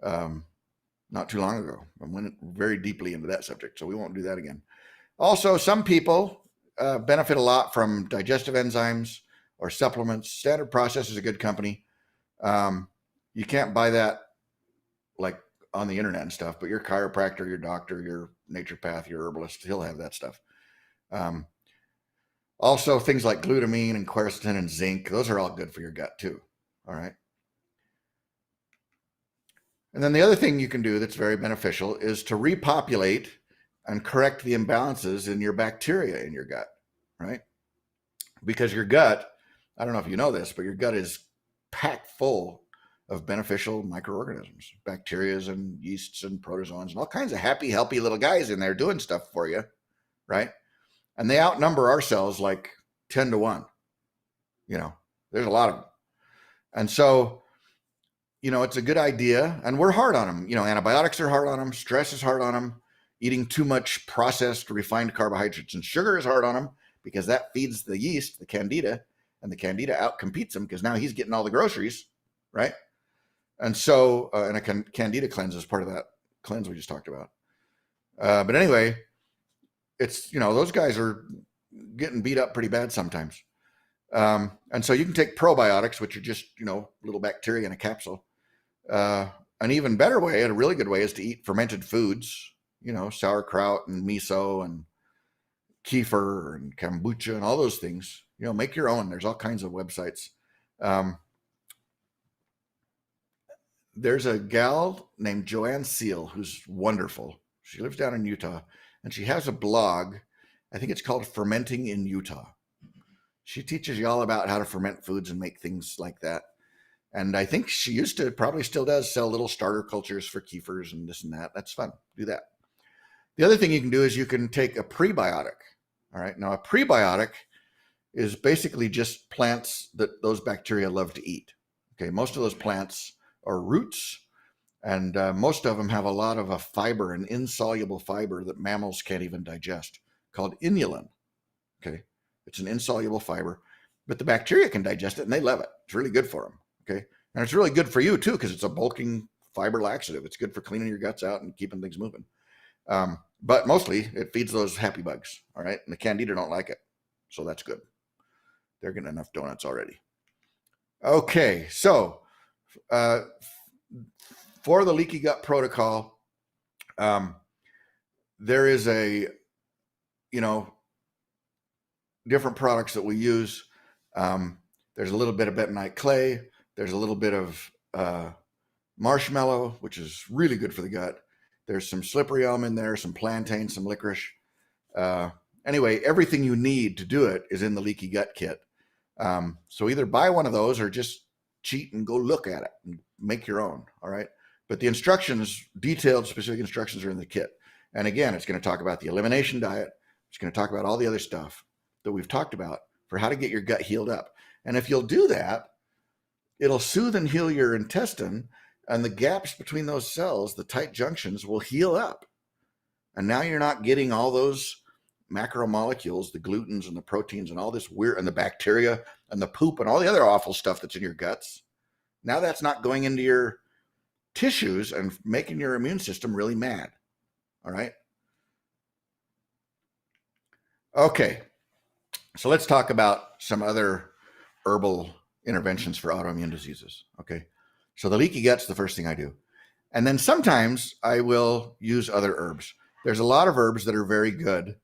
not too long ago. I went very deeply into that subject, so we won't do that again. Also, some people benefit a lot from digestive enzymes or supplements. Standard Process is a good company. You can't buy that like on the internet and stuff, but your chiropractor, your doctor, your naturopath, your herbalist, he'll have that stuff. Also, things like glutamine and quercetin and zinc, those are all good for your gut too. All right. And then the other thing you can do that's very beneficial is to repopulate and correct the imbalances in your bacteria in your gut, right? Because your gut, I don't know if you know this, but your gut is packed full of beneficial microorganisms, bacteria and yeasts and protozoans and all kinds of happy, healthy little guys in there doing stuff for you, right? And they outnumber our cells like 10 to 1. There's a lot of them. And so, it's a good idea. And we're hard on them. Antibiotics are hard on them. Stress is hard on them. Eating too much processed, refined carbohydrates and sugar is hard on them because that feeds the yeast, the candida, and the candida outcompetes him because now he's getting all the groceries, right? And so, and a candida cleanse is part of that cleanse we just talked about. But anyway, it's, those guys are getting beat up pretty bad sometimes. And so you can take probiotics, which are just, little bacteria in a capsule. An even better way, and a really good way, is to eat fermented foods, sauerkraut and miso and kefir and kombucha and all those things. Make your own. There's all kinds of websites. There's a gal named Joanne Seal who's wonderful. She lives down in Utah, and she has a blog. I think it's called Fermenting in Utah. She teaches you all about how to ferment foods and make things like that. And I think she used to, probably still does, sell little starter cultures for kefirs and this and that. That's fun. Do that. The other thing you can do is you can take a prebiotic. All right. Now, a prebiotic is basically just plants that those bacteria love to eat. Okay. Most of those plants are roots, and most of them have a lot of a fiber, an insoluble fiber that mammals can't even digest, called inulin. Okay. It's an insoluble fiber, but the bacteria can digest it and they love it. It's really good for them. Okay. And it's really good for you too, because it's a bulking fiber laxative. It's good for cleaning your guts out and keeping things moving. But mostly it feeds those happy bugs. All right. And the candida don't like it. So that's good. They're getting enough donuts already. Okay. So, for the leaky gut protocol, there is different products that we use. There's a little bit of bentonite clay. There's a little bit of marshmallow, which is really good for the gut. There's some slippery elm in there, some plantain, some licorice. Anyway, everything you need to do it is in the leaky gut kit. So either buy one of those or just cheat and go look at it and make your own. All right. But the instructions, detailed specific instructions, are in the kit. And again, it's going to talk about the elimination diet. It's going to talk about all the other stuff that we've talked about for how to get your gut healed up. And if you'll do that, it'll soothe and heal your intestine, and the gaps between those cells, the tight junctions, will heal up. And now you're not getting all those macromolecules, the glutens and the proteins and all this weird, and the bacteria and the poop and all the other awful stuff that's in your guts. Now that's not going into your tissues and making your immune system really mad. All right. Okay, so let's talk about some other herbal interventions for autoimmune diseases. Okay, so the leaky gut's the first thing I do. And then sometimes I will use other herbs. There's a lot of herbs that are very good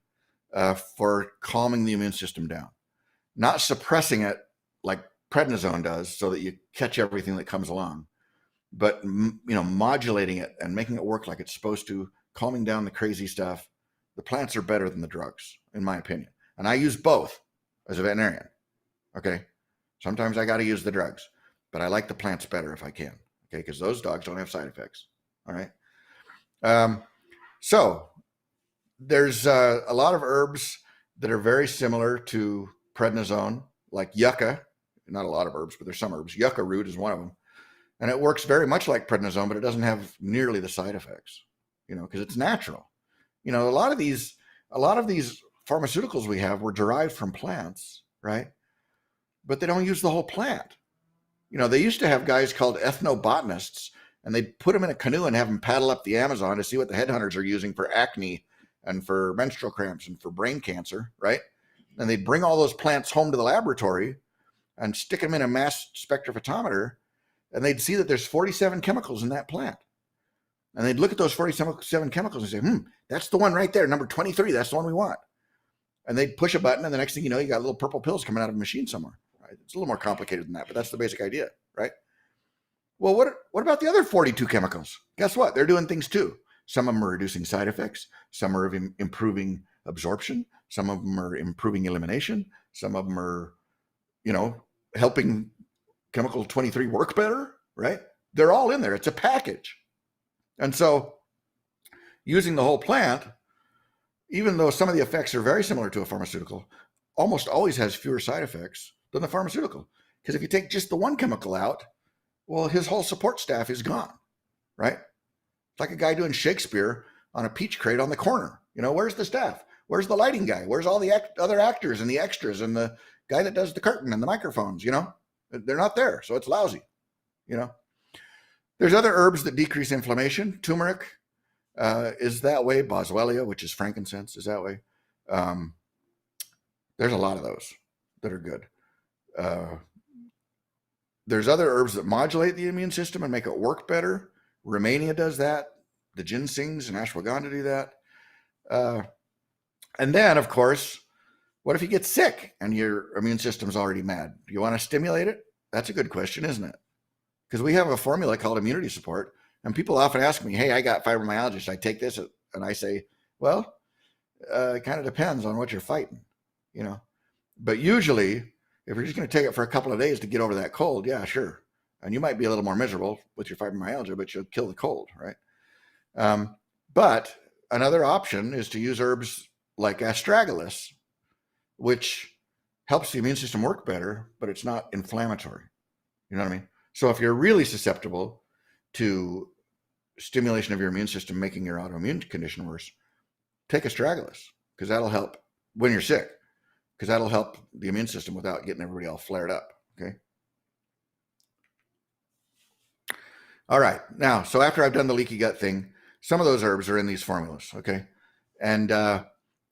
for calming the immune system down, not suppressing it like prednisone does so that you catch everything that comes along, but modulating it and making it work like it's supposed to, calming down the crazy stuff. The plants are better than the drugs, in my opinion. And I use both as a veterinarian. Okay. Sometimes I got to use the drugs, but I like the plants better if I can. Okay. Because those dogs don't have side effects. All right. So there's a lot of herbs that are very similar to prednisone, like yucca. Not a lot of herbs, but there's some herbs. Yucca root is one of them. And it works very much like prednisone, but it doesn't have nearly the side effects, because it's natural. A lot of these pharmaceuticals we have were derived from plants, right? But they don't use the whole plant. They used to have guys called ethnobotanists, and they'd put them in a canoe and have them paddle up the Amazon to see what the headhunters are using for acne and for menstrual cramps and for brain cancer, right? And they'd bring all those plants home to the laboratory and stick them in a mass spectrophotometer, and they'd see that there's 47 chemicals in that plant. And they'd look at those 47 chemicals and say, that's the one right there, number 23, that's the one we want. And they'd push a button, and the next thing you know, you got little purple pills coming out of a machine somewhere. Right? It's a little more complicated than that, but that's the basic idea, right? Well, what about the other 42 chemicals? Guess what? They're doing things too. Some of them are reducing side effects. Some are improving absorption. Some of them are improving elimination. Some of them are, helping chemical 23 work better, right? They're all in there. It's a package. And so using the whole plant, even though some of the effects are very similar to a pharmaceutical, almost always has fewer side effects than the pharmaceutical. Because if you take just the one chemical out, well, his whole support staff is gone, right? It's like a guy doing Shakespeare on a peach crate on the corner. Where's the staff? Where's the lighting guy? Where's all the other actors and the extras and the guy that does the curtain and the microphones? They're not there. So it's lousy, There's other herbs that decrease inflammation. Turmeric is that way. Boswellia, which is frankincense, is that way. There's a lot of those that are good. There's other herbs that modulate the immune system and make it work better. Romania does that. The ginsengs and ashwagandha do that. And then, of course, what if you get sick and your immune system's already mad? Do you want to stimulate it? That's a good question, isn't it? Because we have a formula called immunity support, and people often ask me, hey, I got fibromyalgia, should I take this? And I say, well, it kind of depends on what you're fighting, But usually, if you're just going to take it for a couple of days to get over that cold, yeah, sure. And you might be a little more miserable with your fibromyalgia, but you'll kill the cold, right? But another option is to use herbs like astragalus, which helps the immune system work better, but it's not inflammatory. You know what I mean? So if you're really susceptible to stimulation of your immune system making your autoimmune condition worse, take astragalus, because that'll help when you're sick, because that'll help the immune system without getting everybody all flared up. Okay. All right. Now, so after I've done the leaky gut thing, some of those herbs are in these formulas. Okay. And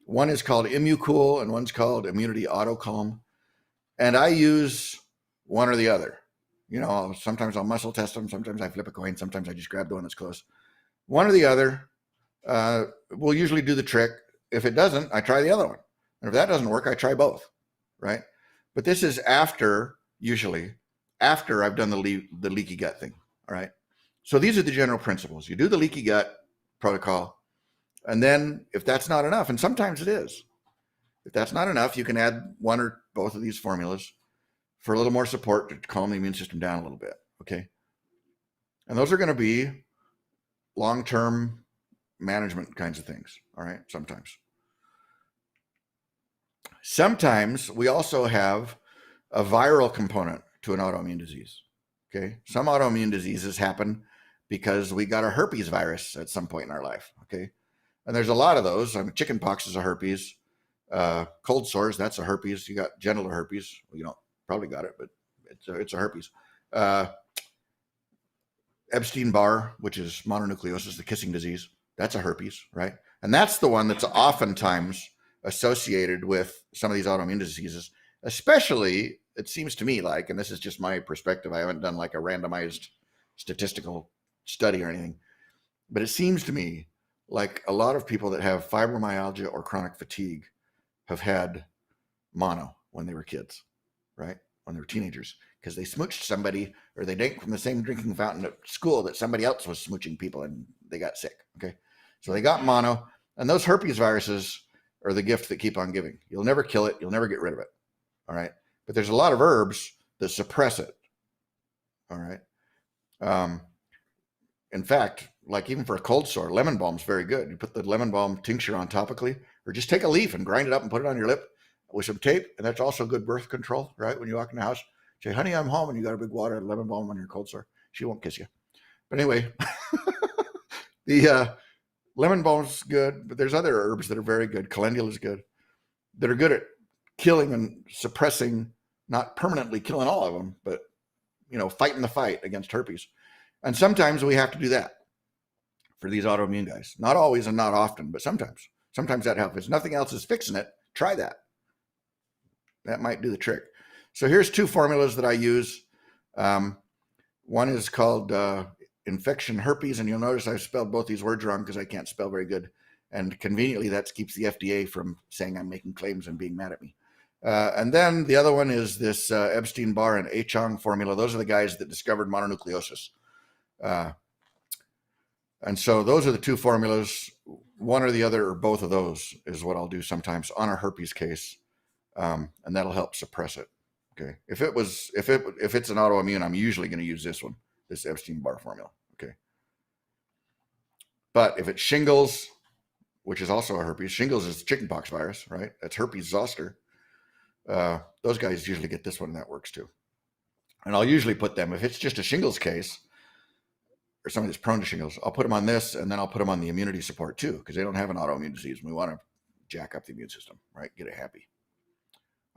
one is called ImmuCool and one's called Immunity Auto Calm. And I use one or the other. Sometimes I'll muscle test them. Sometimes I flip a coin. Sometimes I just grab the one that's close. One or the other will usually do the trick. If it doesn't, I try the other one. And if that doesn't work, I try both, right? But this is usually after I've done the leaky gut thing, all right? So these are the general principles. You do the leaky gut protocol, and then if that's not enough, and sometimes it is, if that's not enough, you can add one or both of these formulas for a little more support to calm the immune system down a little bit, okay? And those are going to be long-term management kinds of things, all right, sometimes. Sometimes we also have a viral component to an autoimmune disease, okay? Some autoimmune diseases happen because we got a herpes virus at some point in our life, okay? And there's a lot of those. Chicken pox is a herpes. Cold sores, that's a herpes. You got genital herpes. Well, probably got it, but it's a herpes. Epstein-Barr, which is mononucleosis, the kissing disease, that's a herpes, right? And that's the one that's oftentimes associated with some of these autoimmune diseases, especially, it seems to me like, and this is just my perspective, I haven't done like a randomized statistical study or anything, but it seems to me like a lot of people that have fibromyalgia or chronic fatigue have had mono when they were kids, right? When they were teenagers, because they smooched somebody, or they drank from the same drinking fountain at school that somebody else was smooching people, and they got sick. Okay. So they got mono, and those herpes viruses are the gift that keep on giving. You'll never kill it. You'll never get rid of it. All right. But there's a lot of herbs that suppress it. All right. In fact, like even for a cold sore, lemon balm is very good. You put the lemon balm tincture on topically, or just take a leaf and grind it up and put it on your lip with some tape. And that's also good birth control, right? When you walk in the house, say, honey, I'm home, and you got a big water and lemon balm on your cold sore. She won't kiss you. But anyway, the lemon balm is good, but there's other herbs that are very good. Calendula is good, that are good at killing and suppressing, not permanently killing all of them, but, fighting the fight against herpes. And sometimes we have to do that for these autoimmune guys. Not always and not often, but sometimes. Sometimes that helps. If nothing else is fixing it, try that. That might do the trick. So here's two formulas that I use. One is called infection herpes, and you'll notice I've spelled both these words wrong because I can't spell very good. And conveniently, that keeps the FDA from saying I'm making claims and being mad at me. And then the other one is this Epstein-Barr and A-Chong formula. Those are the guys that discovered mononucleosis. And so those are the two formulas. One or the other, or both of those, is what I'll do sometimes on a herpes case, and that'll help suppress it. Okay. If it's an autoimmune, I'm usually going to use this one, this Epstein-Barr formula. Okay. But if it's shingles, which is also a herpes, shingles is chickenpox virus, right? That's herpes zoster. Those guys usually get this one, and that works too. And I'll usually put them, if it's just a shingles case, or somebody that's prone to shingles, I'll put them on this, and then I'll put them on the immunity support too, because they don't have an autoimmune disease. And we want to jack up the immune system, right? Get it happy.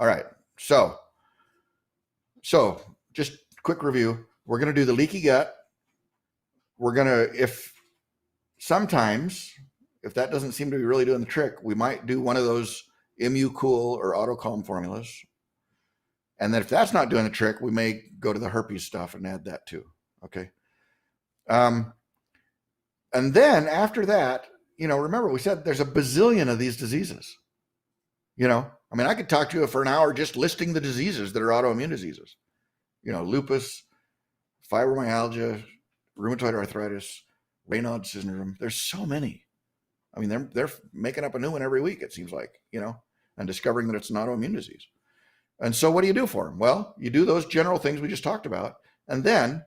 All right. So just quick review. We're going to do the leaky gut. We're going to, sometimes, if that doesn't seem to be really doing the trick, we might do one of those Immu-Cool or Auto-Calm formulas. And then if that's not doing the trick, we may go to the herpes stuff and add that too. Okay. And then after that, remember we said there's a bazillion of these diseases. I could talk to you for an hour just listing the diseases that are autoimmune diseases. Lupus, fibromyalgia, rheumatoid arthritis, Raynaud's syndrome. There's so many. They're making up a new one every week, it seems like, and discovering that it's an autoimmune disease. And so what do you do for them? Well, you do those general things we just talked about, and then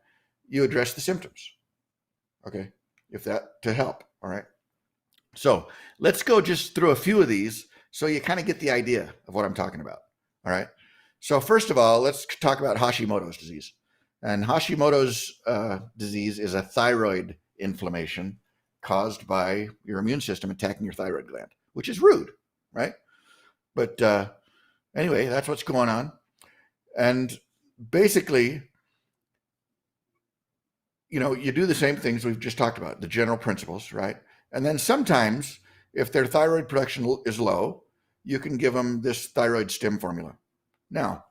you address the symptoms. Okay, to help. All right. So let's go just through a few of these so you kind of get the idea of what I'm talking about. All right. So first of all, let's talk about Hashimoto's disease. And Hashimoto's disease is a thyroid inflammation caused by your immune system attacking your thyroid gland, which is rude, right? But anyway, that's what's going on. And basically, you do the same things we've just talked about, the general principles, right? And then sometimes if their thyroid production is low, you can give them this thyroid stim formula. Now,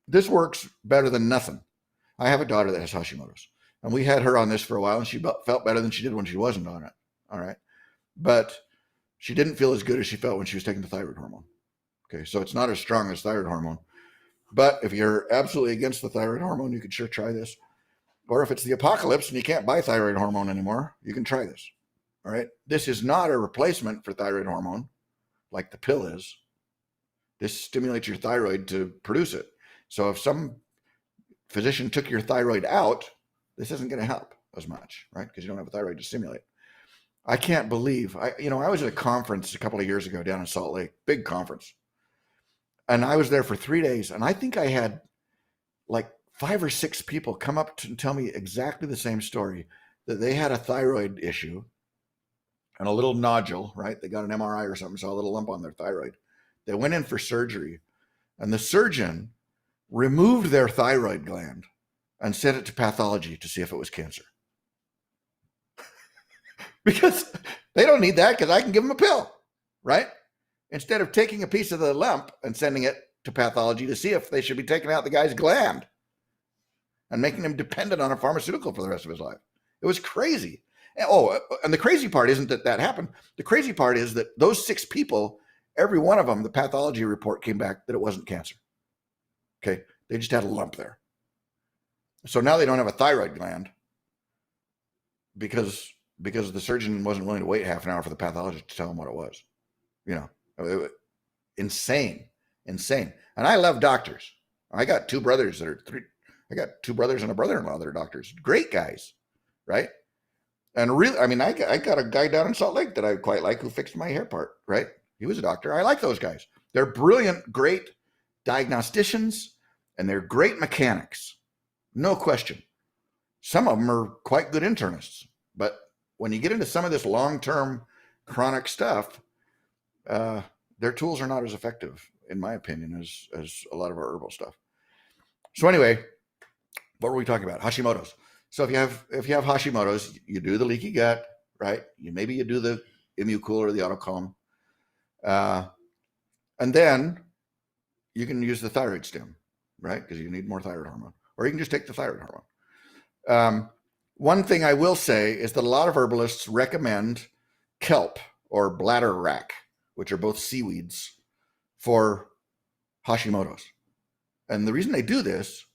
this works better than nothing. I have a daughter that has Hashimoto's, and we had her on this for a while, and she felt better than she did when she wasn't on it. All right. But she didn't feel as good as she felt when she was taking the thyroid hormone. Okay. So it's not as strong as thyroid hormone. But if you're absolutely against the thyroid hormone, you could sure try this. Or if it's the apocalypse and you can't buy thyroid hormone anymore, you can try this. All right. This is not a replacement for thyroid hormone like the pill is. This stimulates your thyroid to produce it. So if some physician took your thyroid out, this isn't going to help as much, right? Because you don't have a thyroid to stimulate. I can't believe, I was at a conference a couple of years ago down in Salt Lake, big conference. And I was there for 3 days. And I think I had like 5 or 6 people come up to tell me exactly the same story, that they had a thyroid issue and a little nodule, right? They got an MRI or something, saw a little lump on their thyroid. They went in for surgery, and the surgeon removed their thyroid gland and sent it to pathology to see if it was cancer. Because they don't need that, because I can give them a pill, right? instead of taking a piece of the lump and sending it to pathology to see if they should be taking out the guy's gland and making him dependent on a pharmaceutical for the rest of his life. It was crazy. And the crazy part isn't that happened. The crazy part is that those 6 people, every one of them, the pathology report came back that it wasn't cancer. Okay. They just had a lump there. So now they don't have a thyroid gland because the surgeon wasn't willing to wait half an hour for the pathologist to tell him what it was. Insane. And I love doctors. I got 2 brothers I got 2 brothers and a brother-in-law that are doctors. Great guys, right? And really, I mean, I got a guy down in Salt Lake that I quite like who fixed my hair part, right? He was a doctor. I like those guys. They're brilliant, great diagnosticians, and they're great mechanics. No question. Some of them are quite good internists. But when you get into some of this long-term chronic stuff, their tools are not as effective, in my opinion, as a lot of our herbal stuff. So anyway, what were we talking about? Hashimoto's. So if you have Hashimoto's, you do the leaky gut, right? Maybe you do the Immucool or the Autocalm. And then you can use the thyroid stem, right? Because you need more thyroid hormone. Or you can just take the thyroid hormone. One thing I will say is that a lot of herbalists recommend kelp or bladder wrack, which are both seaweeds, for Hashimoto's. And the reason they do this,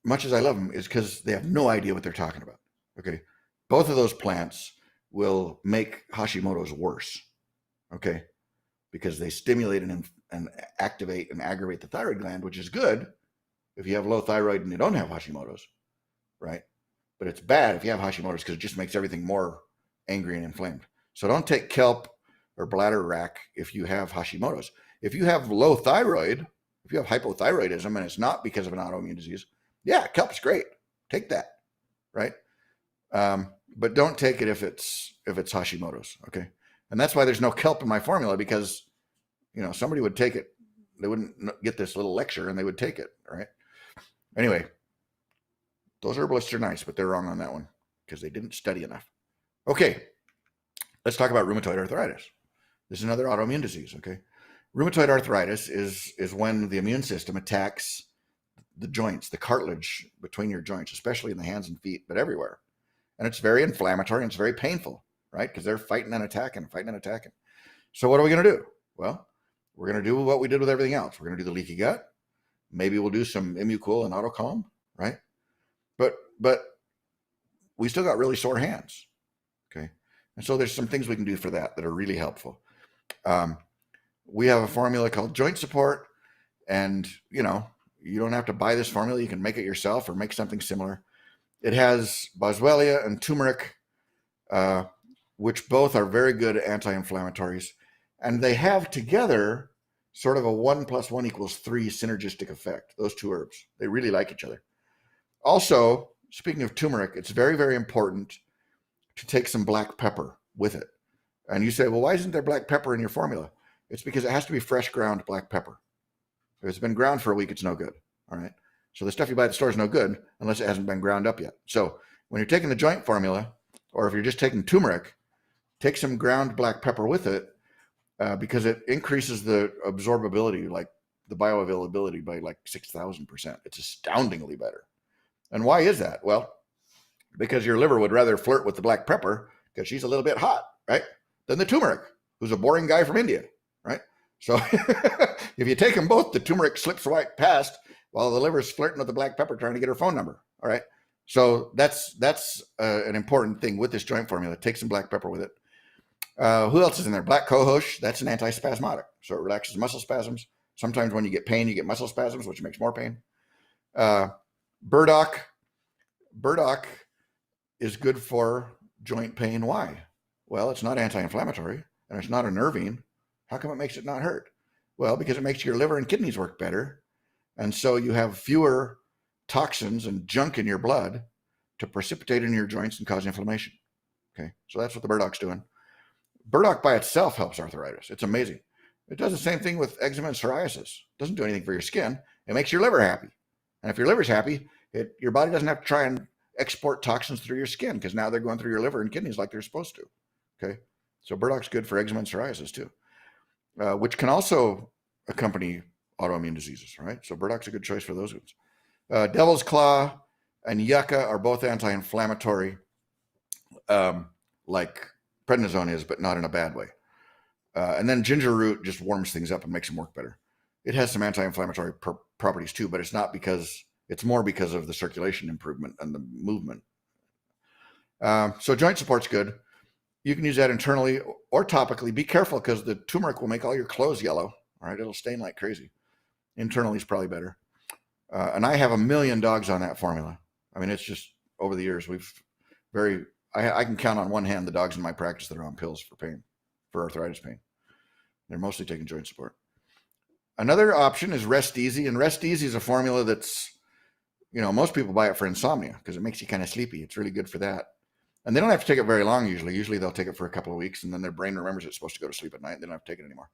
much as I love them, is because they have no idea what they're talking about. Okay. Both of those plants will make Hashimoto's worse. Okay. Because they stimulate and activate and aggravate the thyroid gland, which is good if you have low thyroid and you don't have Hashimoto's, right? But it's bad if you have Hashimoto's because it just makes everything more angry and inflamed. So don't take kelp or bladder wrack if you have Hashimoto's. If you have low thyroid, if you have hypothyroidism and it's not because of an autoimmune disease, yeah, kelp's great. Take that, right? But don't take it if it's Hashimoto's, okay? And that's why there's no kelp in my formula, because somebody would take it. They wouldn't get this little lecture and they would take it, right? Anyway, those herbalists are nice, but they're wrong on that one because they didn't study enough. Okay, let's talk about rheumatoid arthritis. This is another autoimmune disease, okay? Rheumatoid arthritis is when the immune system attacks the joints, the cartilage between your joints, especially in the hands and feet, but everywhere. And it's very inflammatory and it's very painful, right? Because they're fighting and attacking. So what are we going to do? Well, we're going to do what we did with everything else. We're going to do the leaky gut. Maybe we'll do some Immucool and Autocalm, right? But we still got really sore hands, okay? And so there's some things we can do for that are really helpful. We have a formula called Joint Support, and you don't have to buy this formula. You can make it yourself or make something similar. It has boswellia and turmeric, which both are very good anti-inflammatories, and they have together sort of a 1 + 1 = 3 synergistic effect. Those 2 herbs, they really like each other. Also, speaking of turmeric, it's very, very important to take some black pepper with it. And you say, well, why isn't there black pepper in your formula? It's because it has to be fresh ground black pepper. If it's been ground for a week, it's no good. All right. So the stuff you buy at the store is no good unless it hasn't been ground up yet. So when you're taking the joint formula, or if you're just taking turmeric, take some ground black pepper with it because it increases the absorbability, like the bioavailability, by like 6,000%. It's astoundingly better. And why is that? Well, because your liver would rather flirt with the black pepper because she's a little bit hot, right? Than the turmeric, who's a boring guy from India, right? So if you take them both, the turmeric slips right past while the liver's flirting with the black pepper trying to get her phone number. All right. So that's an important thing with this joint formula. Take some black pepper with it. Who else is in there? Black cohosh. That's an antispasmodic. So it relaxes muscle spasms. Sometimes when you get pain, you get muscle spasms, which makes more pain. Burdock. Burdock is good for joint pain. Why? Well, it's not anti-inflammatory and it's not unnerving. How come it makes it not hurt? Well, because it makes your liver and kidneys work better. And so you have fewer toxins and junk in your blood to precipitate in your joints and cause inflammation. Okay. So that's what the burdock's doing. Burdock by itself helps arthritis. It's amazing. It does the same thing with eczema and psoriasis. It doesn't do anything for your skin. It makes your liver happy. And if your liver's happy, your body doesn't have to try and export toxins through your skin because now they're going through your liver and kidneys like they're supposed to. Okay. So burdock's good for eczema and psoriasis too. which can also accompany autoimmune diseases, right? So burdoc's a good choice for those ones. Devil's claw and yucca are both anti-inflammatory, like prednisone is, but not in a bad way. And then ginger root just warms things up and makes them work better. It has some anti-inflammatory properties too, but it's more because of the circulation improvement and the movement. So joint support's good. You can use that internally or topically. Be careful because the turmeric will make all your clothes yellow. All right, it'll stain like crazy. Internally is probably better. And I have 1 million dogs on that formula. I mean, it's just over the years I can count on one hand the dogs in my practice that are on pills for arthritis pain. They're mostly taking joint support. Another option is Rest Easy, and Rest Easy is a formula that's, most people buy it for insomnia because it makes you kind of sleepy. It's really good for that. And they don't have to take it very long usually. Usually they'll take it for a couple of weeks and then their brain remembers it's supposed to go to sleep at night. They don't have to take it anymore.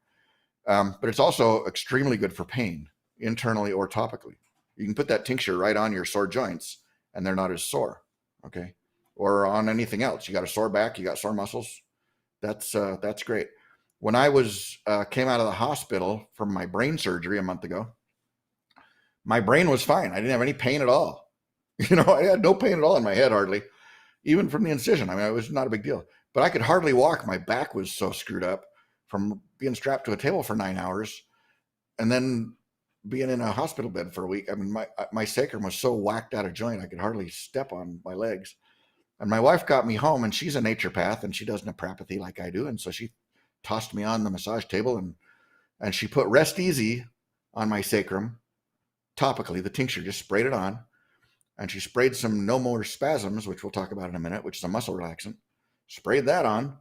But it's also extremely good for pain, internally or topically. You can put that tincture right on your sore joints and they're not as sore, okay? Or on anything else. You got a sore back, you got sore muscles. That's great. When I came out of the hospital from my brain surgery a month ago, my brain was fine. I didn't have any pain at all. I had no pain at all in my head, hardly, even from the incision. I mean, it was not a big deal, but I could hardly walk. My back was so screwed up from being strapped to a table for 9 hours and then being in a hospital bed for a week. I mean, my sacrum was so whacked out of joint, I could hardly step on my legs. And my wife got me home, and she's a naturopath, and she does naturopathy like I do. And so she tossed me on the massage table, and she put Rest Easy on my sacrum topically. The tincture, just sprayed it on. And she sprayed some No More Spasms, which we'll talk about in a minute, which is a muscle relaxant. Sprayed that on.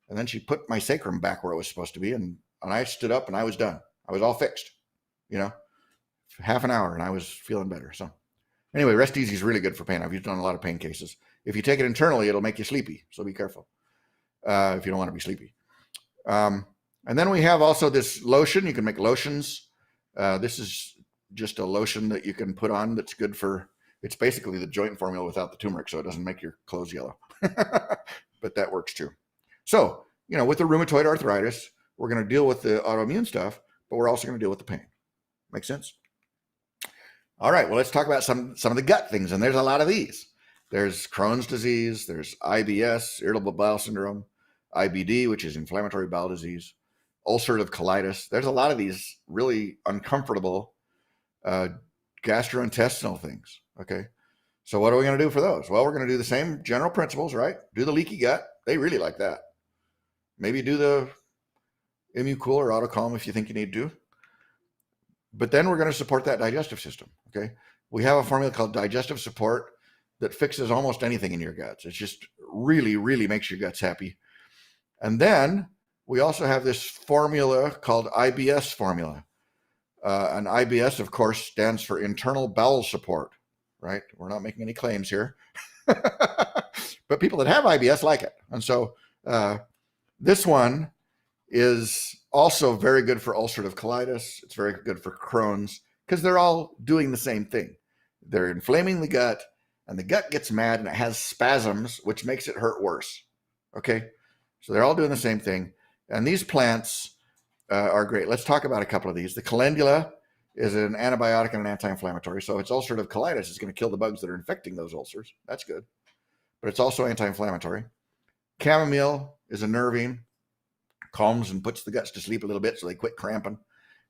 And then she put my sacrum back where it was supposed to be. And I stood up and I was done. I was all fixed, half an hour and I was feeling better. So anyway, Rest Easy is really good for pain. I've used it on a lot of pain cases. If you take it internally, it'll make you sleepy. So be careful if you don't want to be sleepy. And then we have also this lotion. You can make lotions. This is just a lotion that you can put on that's good it's basically the joint formula without the turmeric, so it doesn't make your clothes yellow. But that works too. So, with the rheumatoid arthritis, we're going to deal with the autoimmune stuff, but we're also going to deal with the pain. Make sense? All right, well, let's talk about some of the gut things, and there's a lot of these. There's Crohn's disease, there's IBS, irritable bowel syndrome, IBD, which is inflammatory bowel disease, ulcerative colitis. There's a lot of these really uncomfortable gastrointestinal things, okay? So what are we going to do for those? Well, we're going to do the same general principles, right? Do the leaky gut. They really like that. Maybe do the Immucool or AutoCalm if you think you need to. But then we're going to support that digestive system, okay? We have a formula called Digestive Support that fixes almost anything in your guts. It just really, really makes your guts happy. And then we also have this formula called IBS formula. And IBS, of course, stands for internal bowel support, right? We're not making any claims here. But people that have IBS like it. And so this one is also very good for ulcerative colitis. It's very good for Crohn's because they're all doing the same thing. They're inflaming the gut, and the gut gets mad and it has spasms, which makes it hurt worse. Okay? So they're all doing the same thing. And these plants are great. Let's talk about a couple of these. The calendula is an antibiotic and an anti-inflammatory. So it's ulcerative colitis. It's going to kill the bugs that are infecting those ulcers. That's good. But it's also anti-inflammatory. Chamomile is a nervine, calms and puts the guts to sleep a little bit so they quit cramping.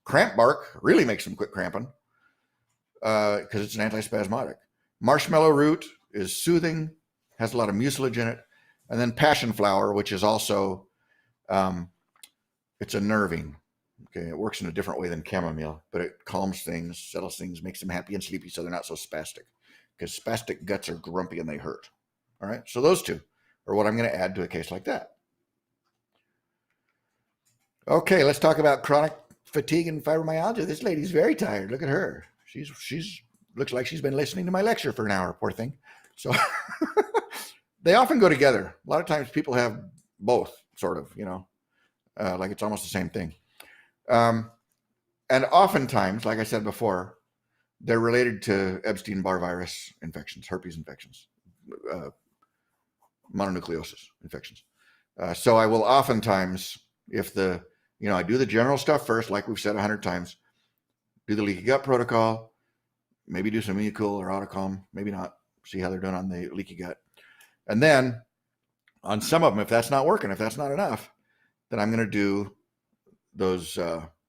Cramp bark really makes them quit cramping because it's an antispasmodic. Marshmallow root is soothing, has a lot of mucilage in it. And then passion flower, which is also, it's a nervine. Okay, it works in a different way than chamomile, but it calms things, settles things, makes them happy and sleepy so they're not so spastic. Because spastic guts are grumpy and they hurt. All right, so those two are what I'm going to add to a case like that. Okay, let's talk about chronic fatigue and fibromyalgia. This lady's very tired. Look at her. She's looks like she's been listening to my lecture for an hour, poor thing. So they often go together. A lot of times people have both, sort of, like it's almost the same thing. And oftentimes, like I said before, they're related to Epstein-Barr virus infections, herpes infections, mononucleosis infections. So I will oftentimes, if the I do the general stuff first, like we've said 100 times. Do the leaky gut protocol, maybe do some Immucool or Autocalm, maybe not. See how they're doing on the leaky gut. And then on some of them, if that's not working, if that's not enough, then I'm going to do those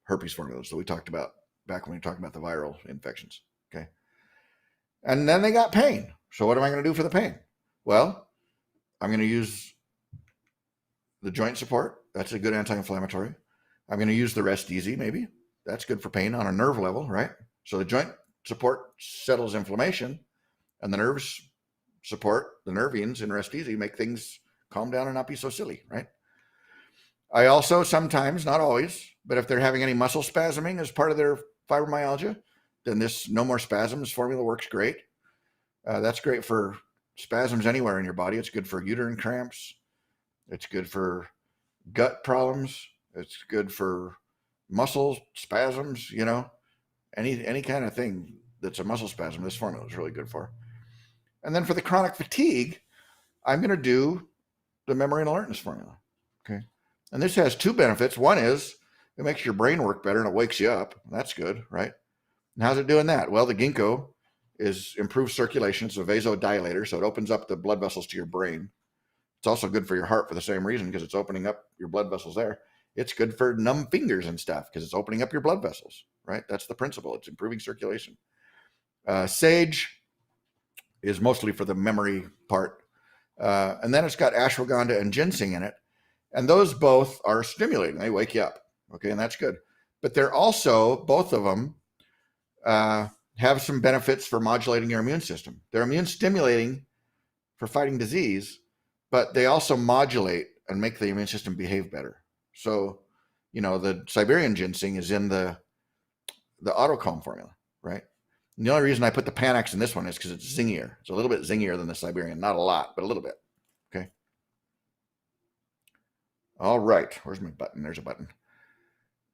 herpes formulas that we talked about back when we talked about the viral infections. Okay. And then they got pain. So what am I going to do for the pain? Well, I'm going to use the joint support. That's a good anti-inflammatory. I'm going to use the Rest Easy, maybe. That's good for pain on a nerve level, right? So the joint support settles inflammation, and the nerves support, the nervines in Rest Easy, make things calm down and not be so silly, right? I also sometimes, not always, but if they're having any muscle spasming as part of their fibromyalgia, then this No More Spasms formula works great. That's great for spasms anywhere in your body. It's good for uterine cramps. It's good for gut problems. It's good for muscle spasms, any kind of thing that's a muscle spasm, this formula is really good for. And then for the chronic fatigue, I'm going to do the memory and alertness formula. Okay. And this has two benefits. One is it makes your brain work better and it wakes you up. That's good, right? And how's it doing that? Well, the ginkgo is improved circulation. It's a vasodilator, so it opens up the blood vessels to your brain. It's also good for your heart for the same reason, because it's opening up your blood vessels there. It's good for numb fingers and stuff because it's opening up your blood vessels, right? That's the principle. It's improving circulation. Sage is mostly for the memory part. And then it's got ashwagandha and ginseng in it. And those both are stimulating. They wake you up. Okay, and that's good. But they're also, both of them, have some benefits for modulating your immune system. They're immune stimulating for fighting disease, but they also modulate and make the immune system behave better. So, the Siberian ginseng is in the Autocalm formula, right? And the only reason I put the Panax in this one is because it's zingier. It's a little bit zingier than the Siberian. Not a lot, but a little bit. Okay. All right. Where's my button? There's a button.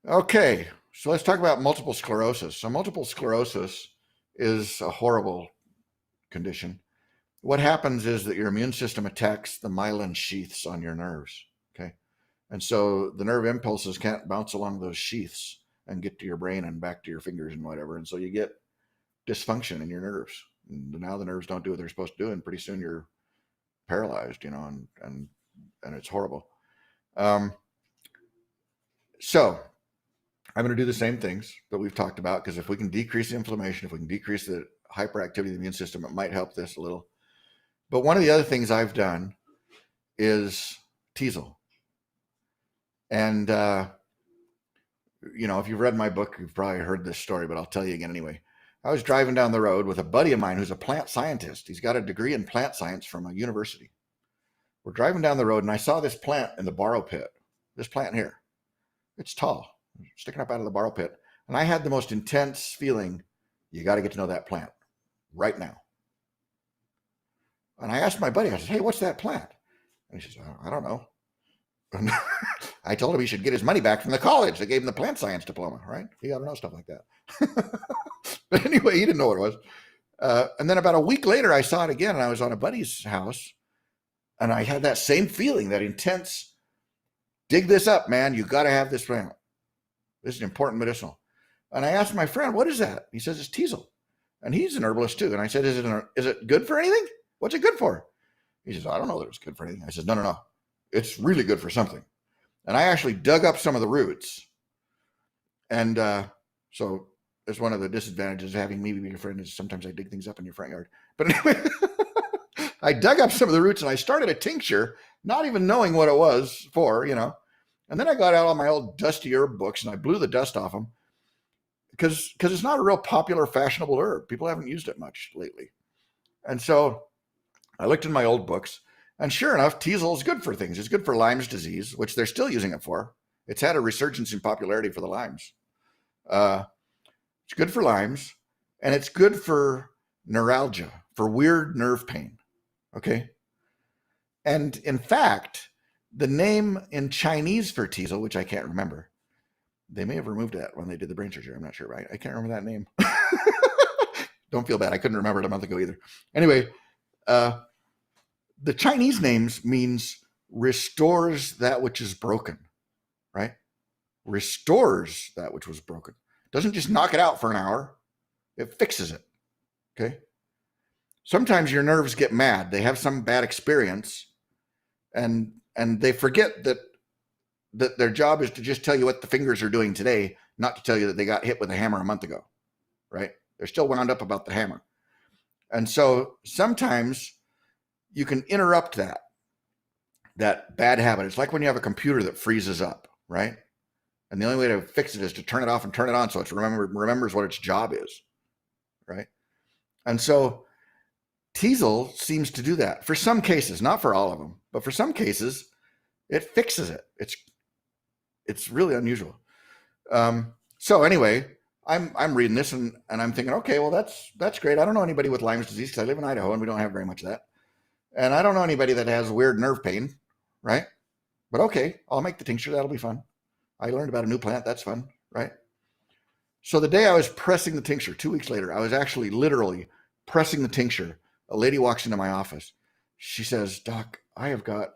Okay. So let's talk about multiple sclerosis. So multiple sclerosis is a horrible condition. What happens is that your immune system attacks the myelin sheaths on your nerves. Okay. And so the nerve impulses can't bounce along those sheaths and get to your brain and back to your fingers and whatever. And so you get dysfunction in your nerves. And now the nerves don't do what they're supposed to do, and pretty soon you're paralyzed, and it's horrible. So I'm going to do the same things that we've talked about, because if we can decrease inflammation, if we can decrease the hyperactivity of the immune system, it might help this a little. But one of the other things I've done is teasel. And, if you've read my book, you've probably heard this story, but I'll tell you again anyway. I was driving down the road with a buddy of mine who's a plant scientist. He's got a degree in plant science from a university. We're driving down the road, and I saw this plant in the borrow pit. This plant here. It's tall, sticking up out of the borrow pit. And I had the most intense feeling, you got to get to know that plant right now. And I asked my buddy, I said, hey, what's that plant? And he says, I don't know. And I told him he should get his money back from the college that gave him the plant science diploma, right? He got to know stuff like that. But anyway, he didn't know what it was. And then about a week later, I saw it again, and I was on a buddy's house, and I had that same feeling, that intense, dig this up, man. You got to have this plant. This is important medicinal. And I asked my friend, what is that? He says, it's teasel. And he's an herbalist too. And I said, is it good for anything? What's it good for? He says, I don't know that it's good for anything. I said, no. It's really good for something. And I actually dug up some of the roots. And so it's one of the disadvantages of having me be your friend, is sometimes I dig things up in your front yard. But anyway, I dug up some of the roots and I started a tincture, not even knowing what it was for, And then I got out all my old dusty herb books and I blew the dust off them, because it's not a real popular, fashionable herb. People haven't used it much lately. And so I looked in my old books, and sure enough, teasel is good for things. It's good for Lyme's disease, which they're still using it for. It's had a resurgence in popularity for the Lyme's. It's good for Lyme's, and it's good for neuralgia, for weird nerve pain. Okay. And in fact, the name in Chinese for teasel, which I can't remember, they may have removed that when they did the brain surgery. I'm not sure. I can't remember that name. Don't feel bad. I couldn't remember it a month ago either. Anyway, the Chinese names means restores that which is broken, right? restores that which was broken. It doesn't just knock it out for an hour. It fixes it. Okay. Sometimes your nerves get mad. They have some bad experience and they forget that their job is to just tell you what the fingers are doing today, not to tell you that they got hit with a hammer a month ago, right? They're still wound up about the hammer. And so sometimes you can interrupt that bad habit. It's like when you have a computer that freezes up, right? And the only way to fix it is to turn it off and turn it on so it remembers what its job is, right? And so Teasel seems to do that for some cases, not for all of them, but for some cases, it fixes it. It's really unusual. So anyway, I'm reading this and I'm thinking, okay, well that's great. I don't know anybody with Lyme's disease because I live in Idaho and we don't have very much of that. And I don't know anybody that has weird nerve pain, right? But okay, I'll make the tincture. That'll be fun. I learned about a new plant. That's fun, right? So the day I was pressing the tincture, 2 weeks later, I was actually literally pressing the tincture. A lady walks into my office. She says, "Doc, I have got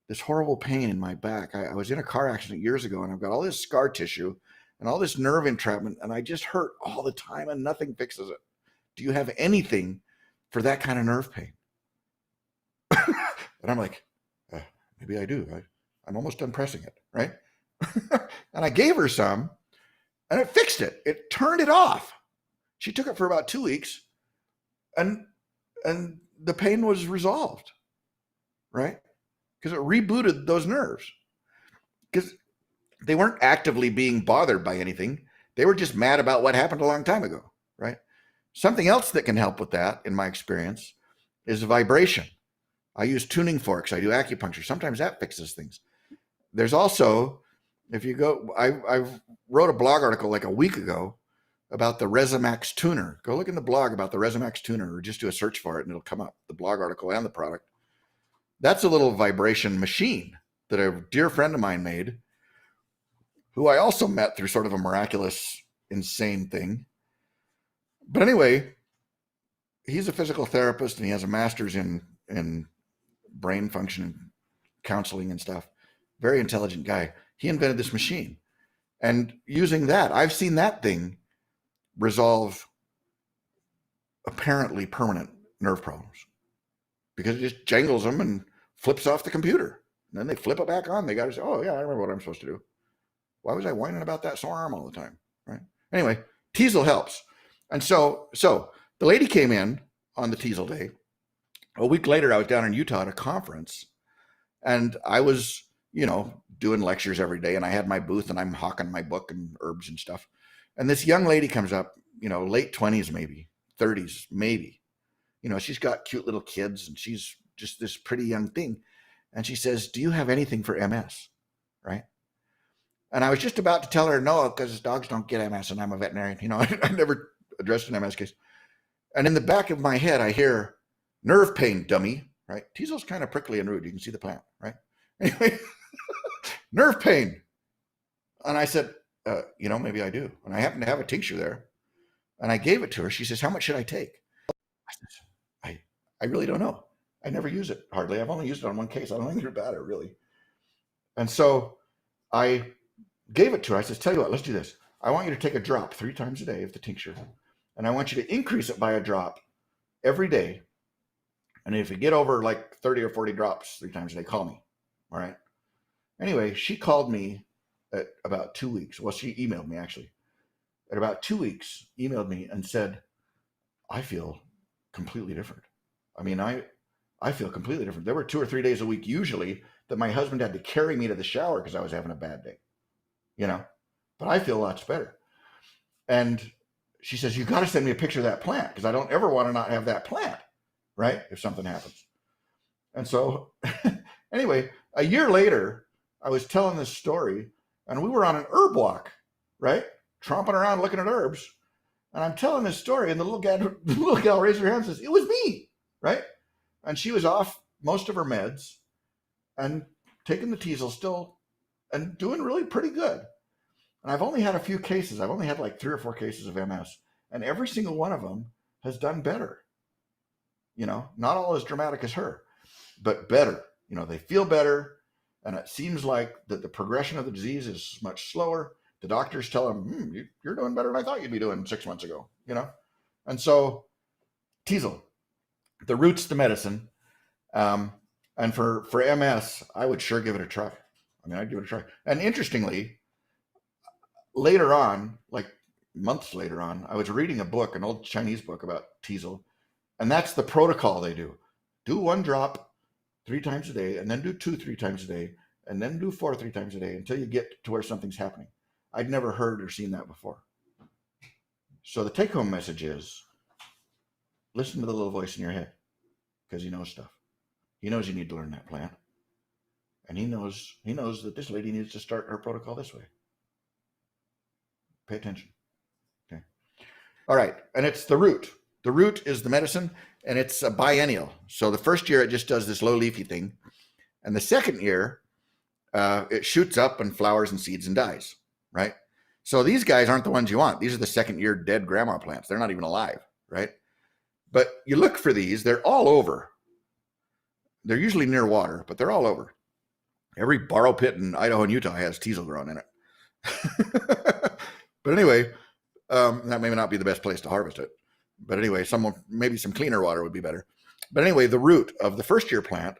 this horrible pain in my back. I was in a car accident years ago and I've got all this scar tissue and all this nerve entrapment and I just hurt all the time and nothing fixes it. Do you have anything for that kind of nerve pain?" And I'm like, maybe I do. I'm almost done pressing it, right? And I gave her some and it fixed it. It turned it off. She took it for about 2 weeks and the pain was resolved, right? Because it rebooted those nerves. Because they weren't actively being bothered by anything. They were just mad about what happened a long time ago, right? Something else that can help with that, in my experience, is vibration. I use tuning forks. I do acupuncture. Sometimes that fixes things. There's also, if you go, I wrote a blog article like a week ago about the Resimax tuner. Go look in the blog about the Resimax tuner or just do a search for it and it'll come up, the blog article and the product. That's a little vibration machine that a dear friend of mine made, who I also met through sort of a miraculous, insane thing. But anyway, he's a physical therapist and he has a master's in brain function counseling and stuff. Very intelligent guy. He invented this machine. And using that, I've seen that thing resolve apparently permanent nerve problems because it just jangles them and flips off the computer. And then they flip it back on. They got to say, oh, yeah, I remember what I'm supposed to do. Why was I whining about that sore arm all the time? Right. Anyway, Teasel helps. And so the lady came in on the Teasel day. A week later, I was down in Utah at a conference and I was, doing lectures every day. And I had my booth and I'm hawking my book and herbs and stuff. And this young lady comes up, late 20s, maybe 30s, maybe, she's got cute little kids and she's just this pretty young thing. And she says, "Do you have anything for MS?" Right. And I was just about to tell her no, because dogs don't get MS and I'm a veterinarian. I never addressed an MS case. And in the back of my head, I hear nerve pain, dummy, right? Teasel's kind of prickly and rude. You can see the plant, right? Anyway, nerve pain. And I said, maybe I do. And I happen to have a tincture there. And I gave it to her. She says, "How much should I take?" I said, I really don't know. I never use it hardly. I've only used it on one case. I don't think it's better, really. And so I gave it to her. I said, "Tell you what, let's do this. I want you to take a drop 3 times a day of the tincture. And I want you to increase it by a drop every day. And if you get over like 30 or 40 drops 3 times a day, call me." All right. Anyway, she called me at about 2 weeks. Well, she emailed me actually. At about 2 weeks, emailed me and said, "I feel completely different. I mean, I feel completely different." There were 2 or 3 days a week usually that my husband had to carry me to the shower because I was having a bad day, but I feel lots better. And she says, "You got to send me a picture of that plant because I don't ever want to not have that plant, right? If something happens." And so anyway, a year later, I was telling this story and we were on an herb walk, right? Tromping around looking at herbs. And I'm telling this story and the little gal raised her hand and says, "It was me," right? And she was off most of her meds and taking the Teasel still and doing really pretty good. And I've only had a few cases. I've only had like 3 or 4 cases of MS. And every single one of them has done better. Not all as dramatic as her, but better. They feel better And it seems like that the progression of the disease is much slower. The doctors tell them, you're doing better than I thought you'd be doing 6 months ago, And so teasel, the root's the medicine. And for MS, I would sure give it a try. I mean, I'd give it a try. And interestingly, later on, like months later on, I was reading a book, an old Chinese book about teasel, and that's the protocol they do. Do 1 drop 3 times a day, and then do 2 3 times a day, and then do 4 3 times a day until you get to where something's happening. I'd never heard or seen that before. So the take-home message is, listen to the little voice in your head, because he knows stuff. He knows you need to learn that plant. And he knows that this lady needs to start her protocol this way. Pay attention. Okay. All right. And it's the root. The root is the medicine, and it's a biennial. So the first year it just does this low leafy thing. And the second year, it shoots up and flowers and seeds and dies, right? So these guys aren't the ones you want. These are the second year dead grandma plants. They're not even alive, right? But you look for these, they're all over. They're usually near water, but they're all over. Every borrow pit in Idaho and Utah has teasel growing in it. But anyway, that may not be the best place to harvest it. But anyway, maybe some cleaner water would be better. But anyway, the root of the first year plant.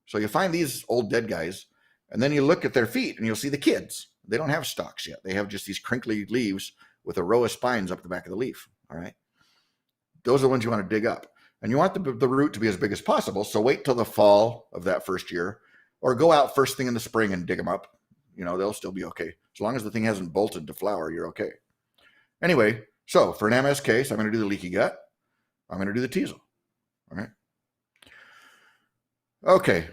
So you find these old dead guys, and then you look at their feet and you'll see the kids. They don't have stalks yet. They have just these crinkly leaves with a row of spines up the back of the leaf. All right. Those are the ones you want to dig up. And you want the root to be as big as possible. So wait till the fall of that first year, or go out first thing in the spring and dig them up. They'll still be okay. As long as the thing hasn't bolted to flower, you're okay. Anyway, so for an MS case, I'm going to do the leaky gut. I'm going to do the teasel. All right. Okay.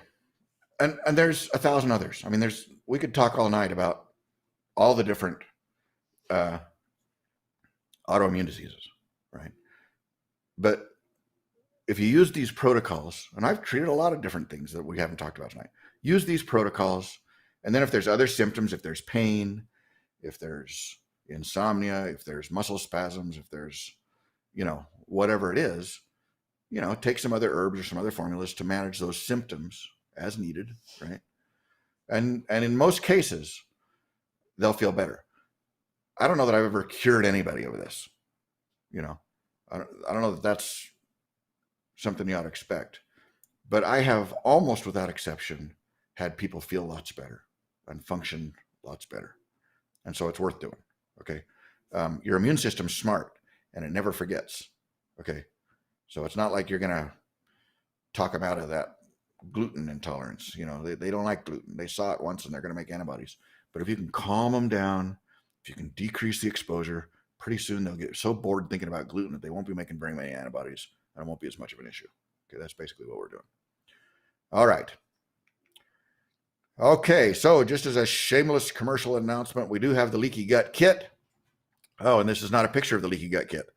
And there's 1,000 others. I mean, we could talk all night about all the different autoimmune diseases, right? But if you use these protocols, and I've treated a lot of different things that we haven't talked about tonight, use these protocols. And then if there's other symptoms, if there's pain, if there's insomnia, if there's muscle spasms, if there's, whatever it is, take some other herbs or some other formulas to manage those symptoms as needed, right? And in most cases, they'll feel better. I don't know that I've ever cured anybody over this. I don't know that that's something you ought to expect. But I have almost without exception had people feel lots better and function lots better. And so it's worth doing. Okay. Your immune system's smart and it never forgets. Okay. So it's not like you're going to talk them out of that gluten intolerance. They don't like gluten. They saw it once and they're going to make antibodies. But if you can calm them down, if you can decrease the exposure, pretty soon they'll get so bored thinking about gluten that they won't be making very many antibodies and it won't be as much of an issue. Okay. That's basically what we're doing. All right. Okay, so just as a shameless commercial announcement, we do have the Leaky Gut Kit. Oh, and this is not a picture of the Leaky Gut Kit.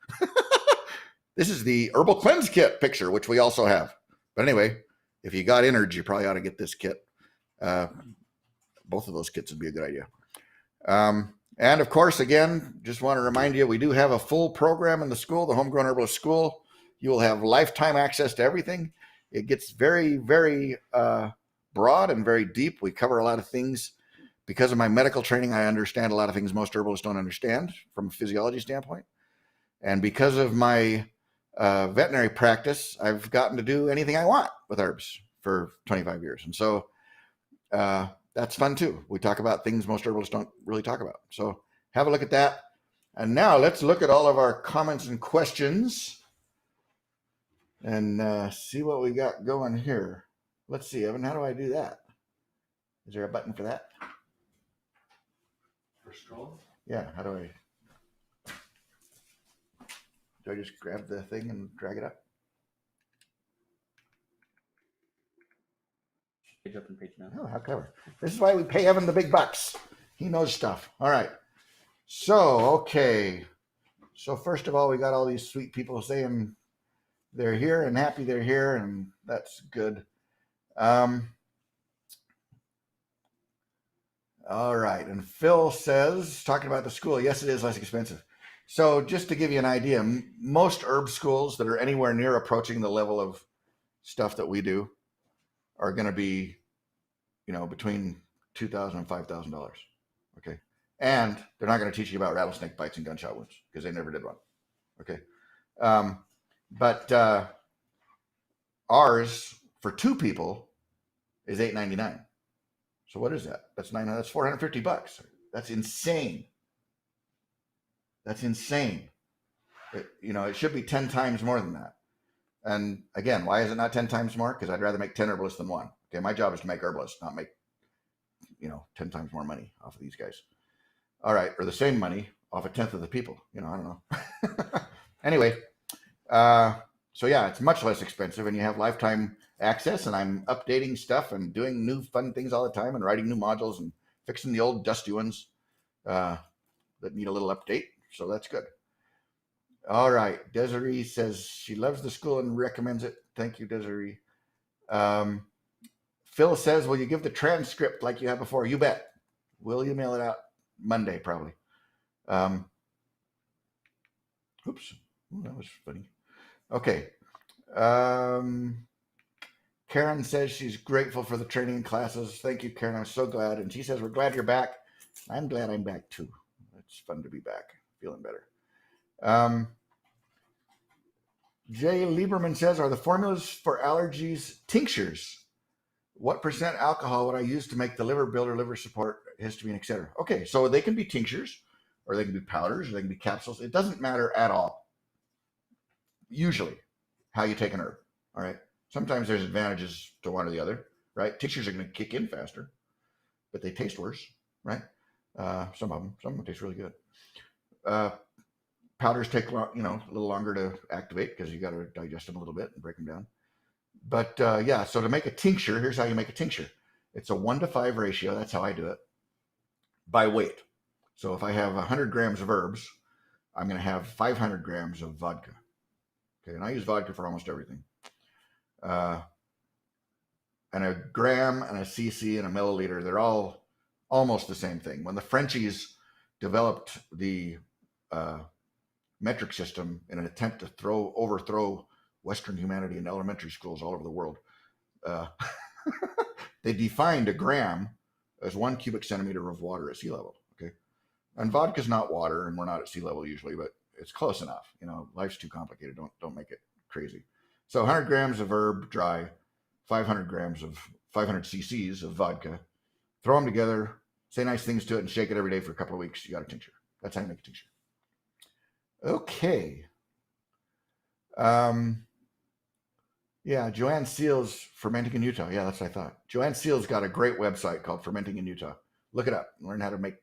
This is the Herbal Cleanse Kit picture, which we also have. But anyway, if you got innards, you probably ought to get this kit. Both of those kits would be a good idea. And of course, again, just want to remind you, we do have a full program in the school, the Homegrown Herbalist School. You will have lifetime access to everything. It gets very, very broad and very deep. We cover a lot of things. Because of my medical training, I understand a lot of things most herbalists don't understand from a physiology standpoint. And because of my veterinary practice, I've gotten to do anything I want with herbs for 25 years. And so that's fun too. We talk about things most herbalists don't really talk about. So have a look at that. And now let's look at all of our comments and questions and see what we got going here. Let's see, Evan, how do I do that? Is there a button for that? For scroll? Yeah, how do I just grab the thing and drag it up? Page up and page down. Oh, how clever. This is why we pay Evan the big bucks. He knows stuff. All right. So, okay. So first of all, we got all these sweet people saying they're here and happy they're here, and that's good. All right. And Phil says, talking about the school, yes, it is less expensive. So just to give you an idea, most herb schools that are anywhere near approaching the level of stuff that we do are going to be between $2,000 and $5,000. Okay. And they're not going to teach you about rattlesnake bites and gunshot wounds because they never did one. Okay. But ours for 2 people is $8.99. So what is that? That's $450. That's insane. That's insane. It should be 10 times more than that. And again, why is it not 10 times more? Because I'd rather make 10 herbalists than one. Okay, my job is to make herbalists, not make 10 times more money off of these guys. All right, or the same money off a tenth of the people. I don't know. Anyway, so yeah, it's much less expensive, and you have lifetime access. And I'm updating stuff and doing new fun things all the time, and writing new modules and fixing the old dusty ones that need a little update. So that's good. All right, Desiree says she loves the school and recommends it. Thank you, Desiree. Phil says, will you give the transcript like you have before? You bet. We'll email it out Monday, probably. Oops. Ooh, that was funny. Okay. Karen says she's grateful for the training and classes. Thank you, Karen. I'm so glad. And she says, we're glad you're back. I'm glad I'm back, too. It's fun to be back. Feeling better. Jay Lieberman says, are the formulas for allergies tinctures? What % alcohol would I use to make the liver builder, liver support, histamine, etc.? Okay, so they can be tinctures, or they can be powders, or they can be capsules. It doesn't matter at all, usually, how you take an herb, all right? Sometimes there's advantages to one or the other, right? Tinctures are going to kick in faster, but they taste worse, right? Some of them taste really good. Powders take a little longer to activate because you got to digest them a little bit and break them down. But yeah, so to make a tincture, here's how you make a tincture. It's a 1-to-5 ratio. That's how I do it, by weight. So if I have 100 grams of herbs, I'm going to have 500 grams of vodka. Okay, and I use vodka for almost everything. And a gram and a cc and a milliliter, they're all almost the same thing. When the Frenchies developed the metric system in an attempt to overthrow Western humanity in elementary schools all over the world, they defined a gram as 1 cubic centimeter of water at sea level. Okay, and vodka's not water, and we're not at sea level usually, but it's close enough. Life's too complicated. Don't make it crazy. So 100 grams of herb dry, 500 cc's of vodka. Throw them together, say nice things to it, and shake it every day for a couple of weeks. You got a tincture. That's how you make a tincture. Okay. Yeah, Joanne Seals, Fermenting in Utah. Yeah, that's what I thought. Joanne Seals got a great website called Fermenting in Utah. Look it up. Learn how to make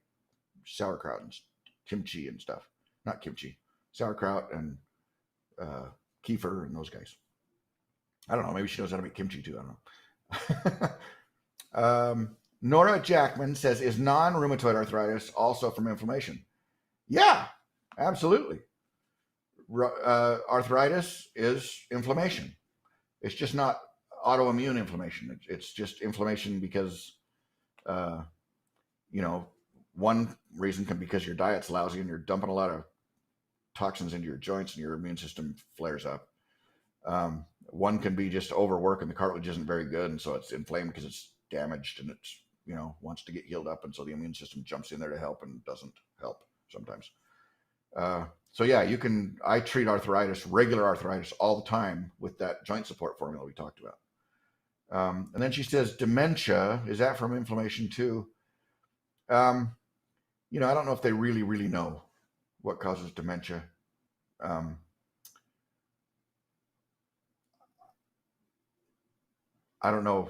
sauerkraut and kimchi and stuff. Not kimchi, sauerkraut and kefir and those guys. I don't know. Maybe she knows how to make kimchi too. I don't know. Nora Jackman says, is non-rheumatoid arthritis also from inflammation? Yeah, absolutely. Arthritis is inflammation. It's just not autoimmune inflammation. It's just inflammation because, one reason can be because your diet's lousy and you're dumping a lot of toxins into your joints and your immune system flares up. One can be just overwork and the cartilage isn't very good, and so it's inflamed because it's damaged and it's wants to get healed up, and so the immune system jumps in there to help and doesn't help sometimes. So yeah, I treat regular arthritis all the time with that joint support formula we talked about. And then she says, dementia, is that from inflammation too? I don't know if they really, really know what causes dementia. I don't know,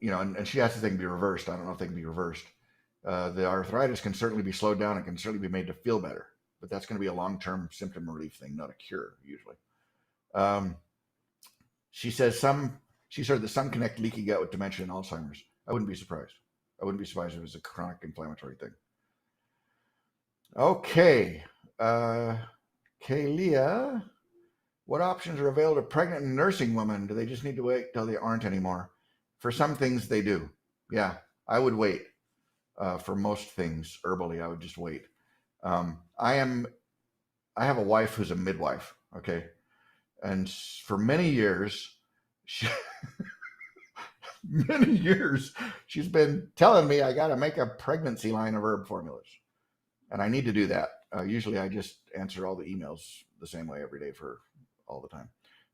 and she has to they can be reversed. I don't know if they can be reversed. The arthritis can certainly be slowed down and can certainly be made to feel better, but that's going to be a long-term symptom relief thing, not a cure usually. She says she's heard that some connect leaky gut with dementia and Alzheimer's. I wouldn't be surprised. I wouldn't be surprised if it was a chronic inflammatory thing. Okay. Kalia, what options are available to pregnant and nursing women? Do they just need to wait till they aren't anymore? For some things they do. Yeah, I would wait. For most things, herbally, I would just wait. I have a wife who's a midwife, okay? And for many years, many years, she's been telling me I got to make a pregnancy line of herb formulas, and I need to do that. Usually, I just answer all the emails the same way every day for all the time,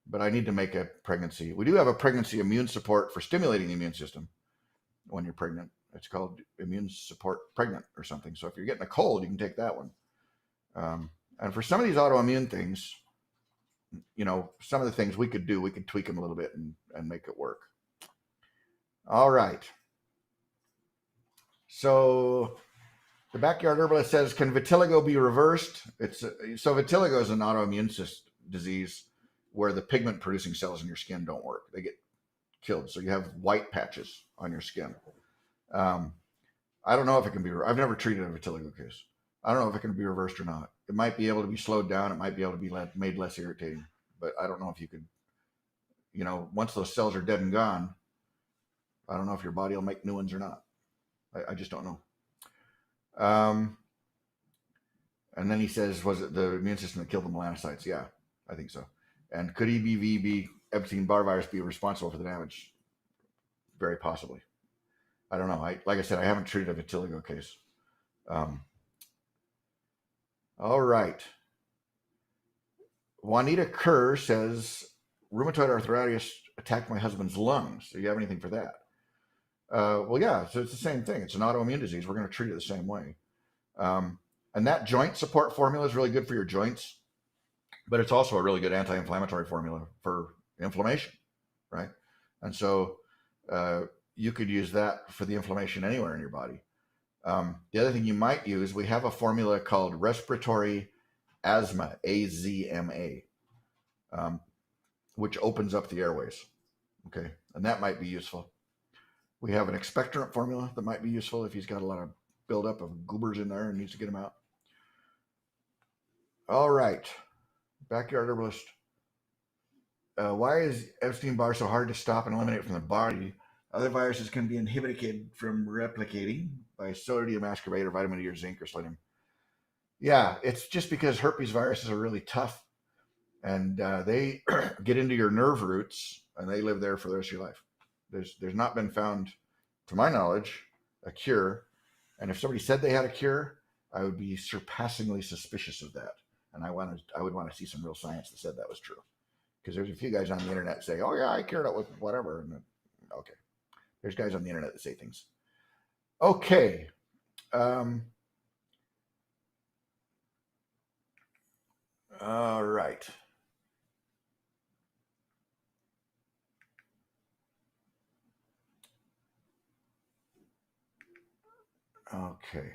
but I need to make a pregnancy. We do have a pregnancy immune support for stimulating the immune system when you're pregnant. It's called Immune Support Pregnant or something. So if you're getting a cold, you can take that one. And for some of these autoimmune things, some of the things we could do, we could tweak them a little bit and make it work. All right. So the backyard herbalist says, can vitiligo be reversed? So vitiligo is an autoimmune disease where the pigment producing cells in your skin don't work. They get killed. So you have white patches on your skin. I don't know if it can be, I've never treated a vitiligo case. I don't know if it can be reversed or not. It might be able to be slowed down. It might be able to be made less irritating, but I don't know if you could, once those cells are dead and gone, I don't know if your body will make new ones or not. I just don't know. And then he says, was it the immune system that killed the melanocytes? Yeah, I think so. And could EBV, Epstein-Barr virus, be responsible for the damage? Very possibly. I don't know. Like I said, I haven't treated a vitiligo case. All right. Juanita Kerr says, rheumatoid arthritis attacked my husband's lungs. Do you have anything for that? Well, yeah, so it's the same thing. It's an autoimmune disease. We're going to treat it the same way. And that joint support formula is really good for your joints, but it's also a really good anti-inflammatory formula for inflammation, right? And so you could use that for the inflammation anywhere in your body. The other thing you might use, we have a formula called respiratory asthma, AZMA, which opens up the airways. Okay, and that might be useful. We have an expectorant formula that might be useful if he's got a lot of buildup of goobers in there and needs to get them out. All right, backyard herbalist. Why is Epstein-Barr so hard to stop and eliminate from the body? Other viruses can be inhibited from replicating by sodium ascorbate or vitamin D or zinc or selenium. Yeah, it's just because herpes viruses are really tough, and they get into your nerve roots and they live there for the rest of your life. There's not been found, to my knowledge, a cure. And if somebody said they had a cure, I would be surpassingly suspicious of that. And I would want to see some real science that said that was true. Because there's a few guys on the internet say, oh yeah, I cured it with whatever. And okay. There's guys on the internet that say things. Okay. All right. Okay.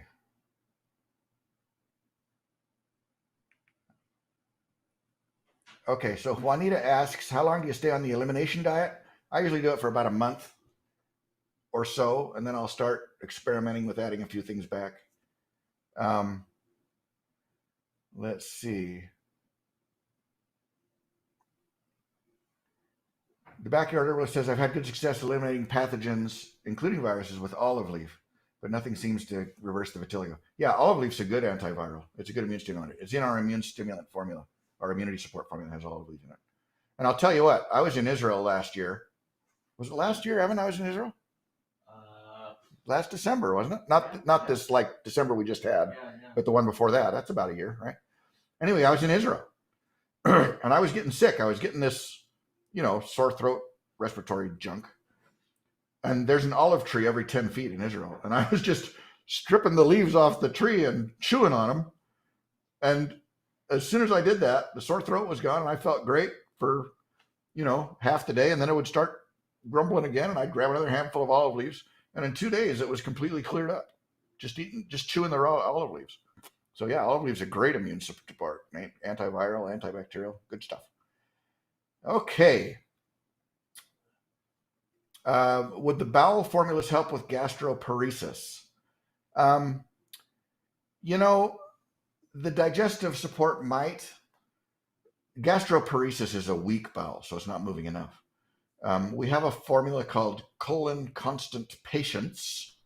Okay, so Juanita asks, how long do you stay on the elimination diet? I usually do it for about a month or so, and then I'll start experimenting with adding a few things back. Let's see. The backyard herbalist says, I've had good success eliminating pathogens, including viruses, with olive leaf, but nothing seems to reverse the vitiligo. Yeah, olive leaf's a good antiviral. It's a good immune stimulant. It's in our immune stimulant formula. Our immunity support formula has olive leaf in it. And I'll tell you what, I was in Israel last year. Was it last year, Evan, I was in Israel? Last December, wasn't it? Not this like December we just had, but the one before that. That's about a year, right? Anyway, I was in Israel and I was getting sick. I was getting this, sore throat, respiratory junk. And there's an olive tree every 10 feet in Israel. And I was just stripping the leaves off the tree and chewing on them. And as soon as I did that, the sore throat was gone and I felt great for, half the day. And then it would start grumbling again. And I'd grab another handful of olive leaves. And in 2 days, it was completely cleared up. Just chewing the raw olive leaves. So yeah, olive leaves are great immune support, antiviral, antibacterial, good stuff. Okay. Would the bowel formulas help with gastroparesis? The digestive support might. Gastroparesis is a weak bowel, so it's not moving enough. We have a formula called colon constant patience,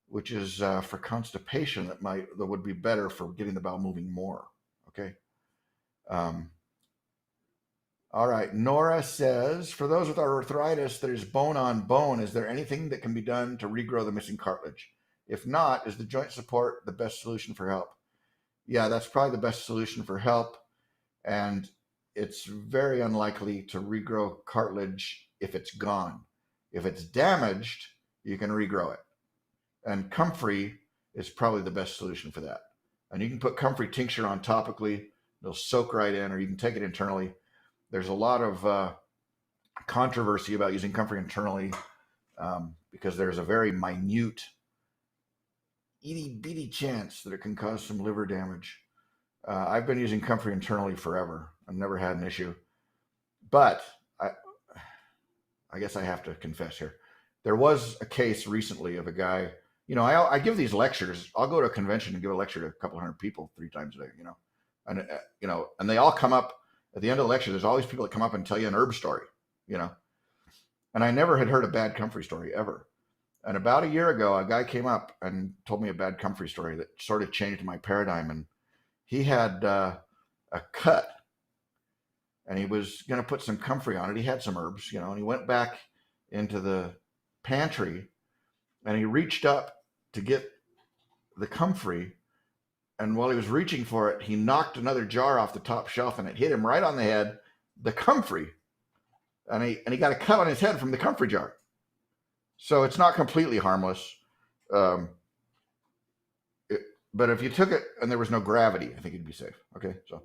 which is for constipation that would be better for getting the bowel moving more. Okay. All right. Nora says, for those with arthritis that is bone on bone, is there anything that can be done to regrow the missing cartilage? If not, is the joint support the best solution for help? Yeah, that's probably the best solution for help. And it's very unlikely to regrow cartilage if it's gone. If it's damaged, you can regrow it. And comfrey is probably the best solution for that. And you can put comfrey tincture on topically. It'll soak right in, or you can take it internally. There's a lot of controversy about using comfrey internally because there's a very minute, itty-bitty chance that it can cause some liver damage. I've been using comfrey internally forever. I've never had an issue. But I guess I have to confess here. There was a case recently of a guy, I give these lectures. I'll go to a convention and give a lecture to a couple hundred people 3 times a day, and they all come up at the end of the lecture. There's always people that come up and tell you an herb story, and I never had heard a bad comfrey story ever. And about a year ago, a guy came up and told me a bad comfrey story that sort of changed my paradigm. And he had a cut, and he was going to put some comfrey on it. He had some herbs, and he went back into the pantry, and he reached up to get the comfrey. And while he was reaching for it, he knocked another jar off the top shelf, and it hit him right on the head, the comfrey. And he got a cut on his head from the comfrey jar. So it's not completely harmless. But if you took it and there was no gravity, I think you'd be safe. Okay, so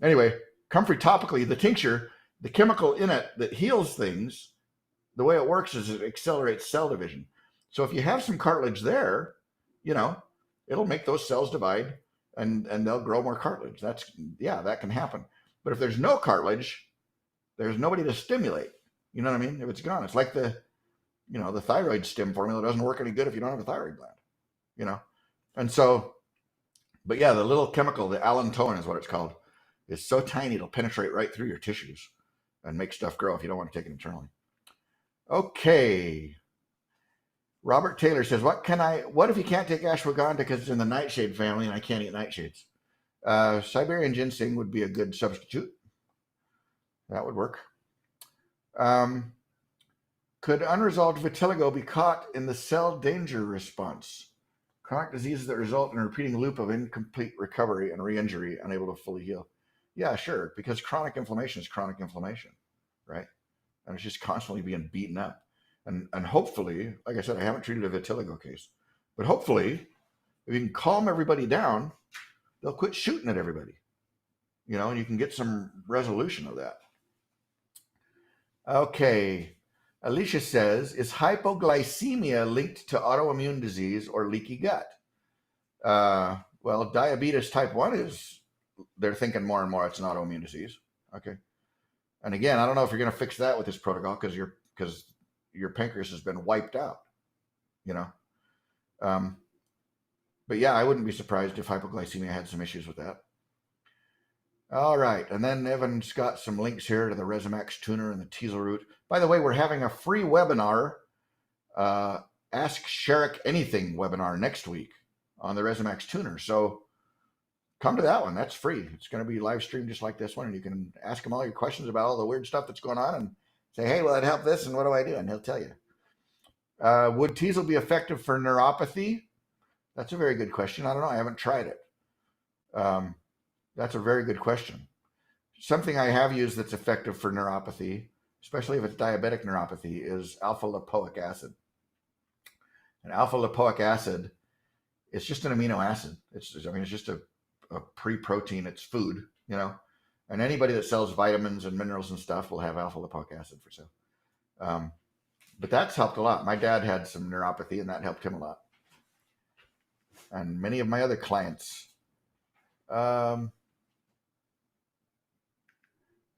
anyway, comfrey topically, the tincture, the chemical in it that heals things, the way it works is it accelerates cell division. So if you have some cartilage there, it'll make those cells divide and they'll grow more cartilage. That can happen. But if there's no cartilage, there's nobody to stimulate. You know what I mean? If it's gone, it's like the thyroid stim formula doesn't work any good if you don't have a thyroid gland, And so, but yeah, the little chemical, the allantoin is what it's called, is so tiny it'll penetrate right through your tissues and make stuff grow if you don't want to take it internally. Okay. Robert Taylor says, what if you can't take ashwagandha because it's in the nightshade family and I can't eat nightshades? Siberian ginseng would be a good substitute. That would work. Could unresolved vitiligo be caught in the cell danger response? Chronic diseases that result in a repeating loop of incomplete recovery and re-injury, unable to fully heal. Yeah, sure, because chronic inflammation is chronic inflammation, right? And it's just constantly being beaten up. And hopefully, like I said, I haven't treated a vitiligo case, but hopefully, if you can calm everybody down, they'll quit shooting at everybody, and you can get some resolution of that. Okay. Alicia says, is hypoglycemia linked to autoimmune disease or leaky gut? Well, diabetes type 1 they're thinking more and more it's an autoimmune disease. Okay. And again, I don't know if you're going to fix that with this protocol because your pancreas has been wiped out, But yeah, I wouldn't be surprised if hypoglycemia had some issues with that. All right. And then Evan's got some links here to the Resimax tuner and the teasel root. By the way, we're having a free webinar, Ask Sherrick Anything webinar next week on the Resimax tuner. So come to that one. That's free. It's going to be live streamed just like this one. And you can ask him all your questions about all the weird stuff that's going on and say, hey, will it help this? And what do I do? And he'll tell you. Would teasel be effective for neuropathy? That's a very good question. I don't know. I haven't tried it. That's a very good question. Something I have used that's effective for neuropathy, especially if it's diabetic neuropathy, is alpha lipoic acid. And alpha lipoic acid, it's just an amino acid. It's just a pre-protein. It's food, And anybody that sells vitamins and minerals and stuff will have alpha lipoic acid for sale. But that's helped a lot. My dad had some neuropathy, and that helped him a lot. And many of my other clients.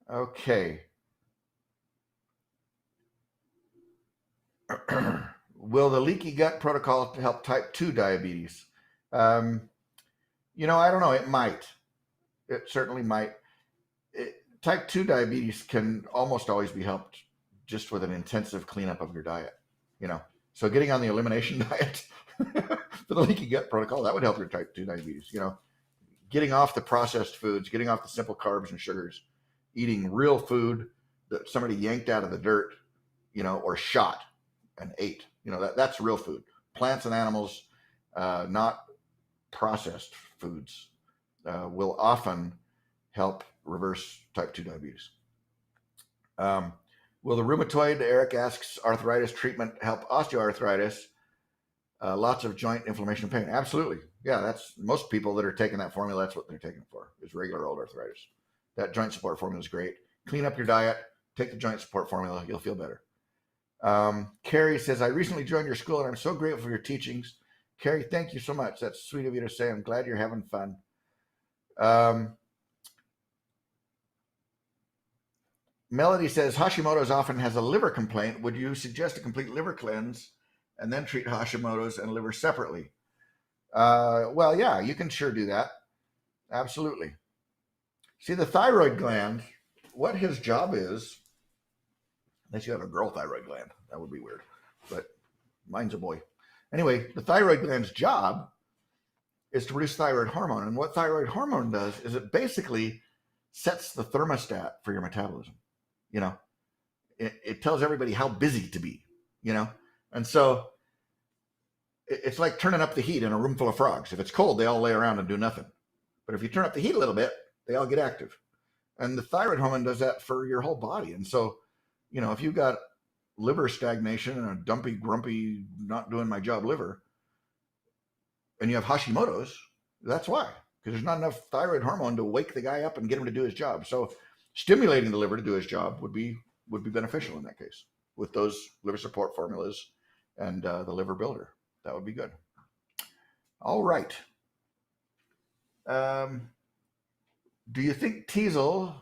Okay. Will the leaky gut protocol help type 2 diabetes? I don't know. It might. It certainly might. Type 2 diabetes can almost always be helped just with an intensive cleanup of your diet, So getting on the elimination diet for the leaky gut protocol, that would help your type 2 diabetes, Getting off the processed foods, getting off the simple carbs and sugars, eating real food that somebody yanked out of the dirt, or shot and ate. That's real food. Plants and animals, not processed foods, will often help reverse type 2 diabetes. Will the rheumatoid, Eric asks, arthritis treatment help osteoarthritis? Lots of joint inflammation and pain. Absolutely. Yeah, that's most people that are taking that formula, that's what they're taking it for, is regular old arthritis. That joint support formula is great. Clean up your diet, take the joint support formula, you'll feel better. Carrie says, I recently joined your school and I'm so grateful for your teachings. Carrie, thank you so much. That's sweet of you to say. I'm glad you're having fun. Melody says, Hashimoto's often has a liver complaint. Would you suggest a complete liver cleanse and then treat Hashimoto's and liver separately? Well, yeah, you can sure do that. Absolutely. See, the thyroid gland, what his job is, unless you have a girl thyroid gland, that would be weird, but mine's a boy. Anyway, the thyroid gland's job is to produce thyroid hormone. And what thyroid hormone does is it basically sets the thermostat for your metabolism. It tells everybody how busy to be, and so it's like turning up the heat in a room full of frogs. If it's cold, they all lay around and do nothing. But if you turn up the heat a little bit, they all get active. And the thyroid hormone does that for your whole body. And so, if you've got liver stagnation and a dumpy, grumpy, not doing my job liver, and you have Hashimoto's, that's why. Because there's not enough thyroid hormone to wake the guy up and get him to do his job. So stimulating the liver to do his job would be beneficial in that case with those liver support formulas and the liver builder. That would be good. All right. Do you think teasel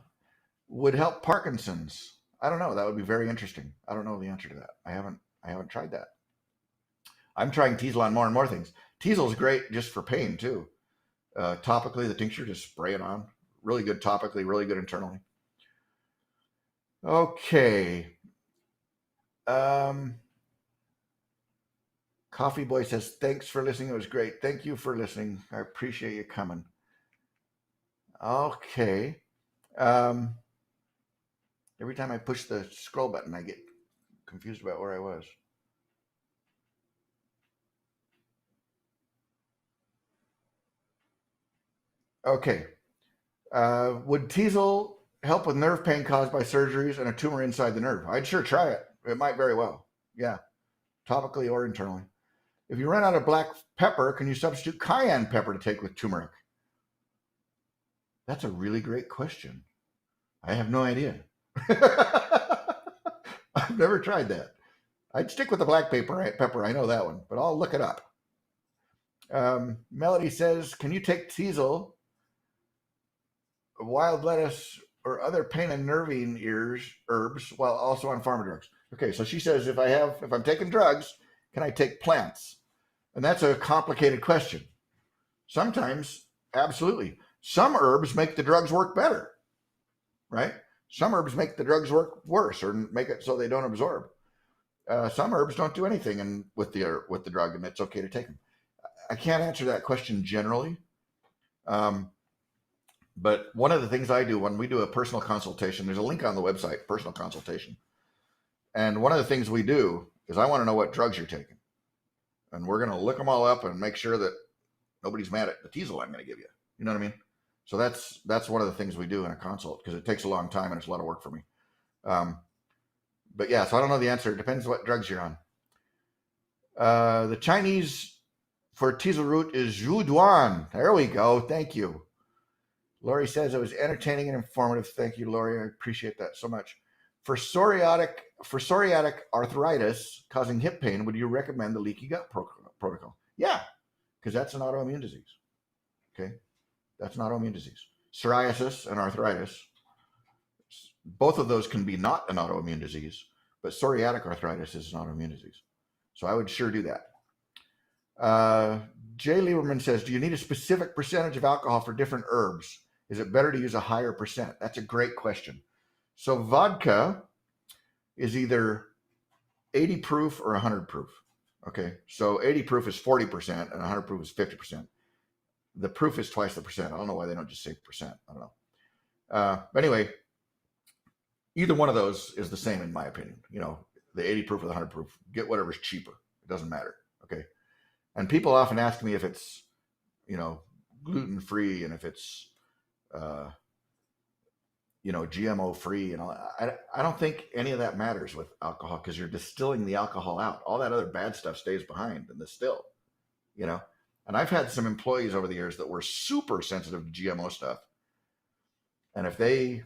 would help Parkinson's? I don't know. That would be very interesting. I don't know the answer to that. I haven't tried that. I'm trying teasel on more and more things. Teasel is great just for pain too. Topically, the tincture, just spray it on. Really good topically, really good internally. Okay. Coffee Boy says, thanks for listening. It was great. Thank you for listening. I appreciate you coming. Okay. Every time I push the scroll button, I get confused about where I was. Okay. Would teasel help with nerve pain caused by surgeries and a tumor inside the nerve? I'd sure try it. It might very well. Yeah. Topically or internally. If you run out of black pepper, can you substitute cayenne pepper to take with turmeric? That's a really great question. I have no idea. I've never tried that. I'd stick with the black pepper. I know that one, but I'll look it up. Melody says, can you take teasel, wild lettuce, or other pain and nerving herbs while also on pharma drugs? Okay, so she says, if I'm taking drugs, can I take plants? And that's a complicated question. Sometimes, absolutely. Some herbs make the drugs work better, right? Some herbs make the drugs work worse or make it so they don't absorb. Some herbs don't do anything with the drug, and it's okay to take them. I can't answer that question generally. But one of the things I do when we do a personal consultation, there's a link on the website, personal consultation. And one of the things we do is I want to know what drugs you're taking. And we're going to look them all up and make sure that nobody's mad at the teasel I'm going to give you. You know what I mean? So that's one of the things we do in a consult because it takes a long time and it's a lot of work for me. But yeah, so I don't know the answer. It depends what drugs you're on. The Chinese for teasel root is Zhu Duan. There we go. Thank you. Lori says it was entertaining and informative. Thank you, Lori. I appreciate that so much. For psoriatic arthritis causing hip pain, would you recommend the leaky gut protocol? Yeah, because that's an autoimmune disease. Okay, that's an autoimmune disease. Psoriasis and arthritis, both of those can be not an autoimmune disease, but psoriatic arthritis is an autoimmune disease. So I would sure do that. Jay Lieberman says, do you need a specific percentage of alcohol for different herbs? Is it better to use a higher percent? That's a great question. So vodka is either 80 proof or 100 proof. Okay, so 80 proof is 40% and 100 proof is 50%. The proof is twice the percent. I don't know why they don't just say percent. I don't know. But anyway, either one of those is the same in my opinion. The 80 proof or the 100 proof, get whatever's cheaper. It doesn't matter. Okay. And people often ask me if it's, gluten free and if it's, GMO free and all. I don't think any of that matters with alcohol because you're distilling the alcohol out. All that other bad stuff stays behind in the still, you know. And I've had some employees over the years that were super sensitive to GMO stuff, and they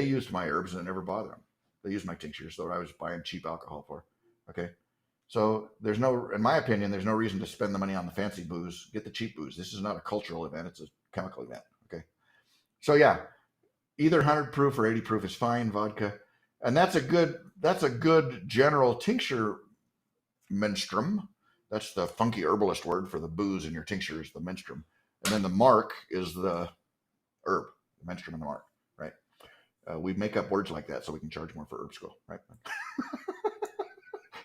used my herbs and it never bothered them. They used my tinctures that I was buying cheap alcohol for. Okay, so in my opinion, there's no reason to spend the money on the fancy booze. Get the cheap booze. This is not a cultural event; it's a chemical event. Okay, so yeah, either 100 proof or 80 proof is fine. Vodka, and that's a good general tincture menstruum. That's the funky herbalist word for the booze in your tincture is the menstruum, and then the mark is the herb, the menstruum and the mark, right? We make up words like that so we can charge more for herb school, right?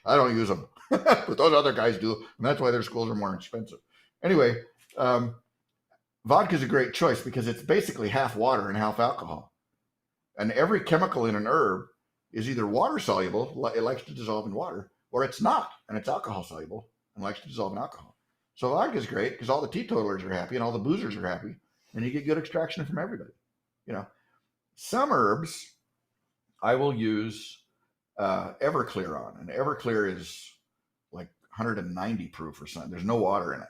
I don't use them, but those other guys do, and that's why their schools are more expensive. Anyway, vodka is a great choice because it's basically half water and half alcohol, and every chemical in an herb is either water soluble, it likes to dissolve in water, or it's not, and it's alcohol soluble and likes to dissolve in alcohol. So vodka is great because all the teetotalers are happy and all the boozers are happy, and you get good extraction from everybody. Some herbs I will use Everclear on, and Everclear is like 190 proof or something. There's no water in it.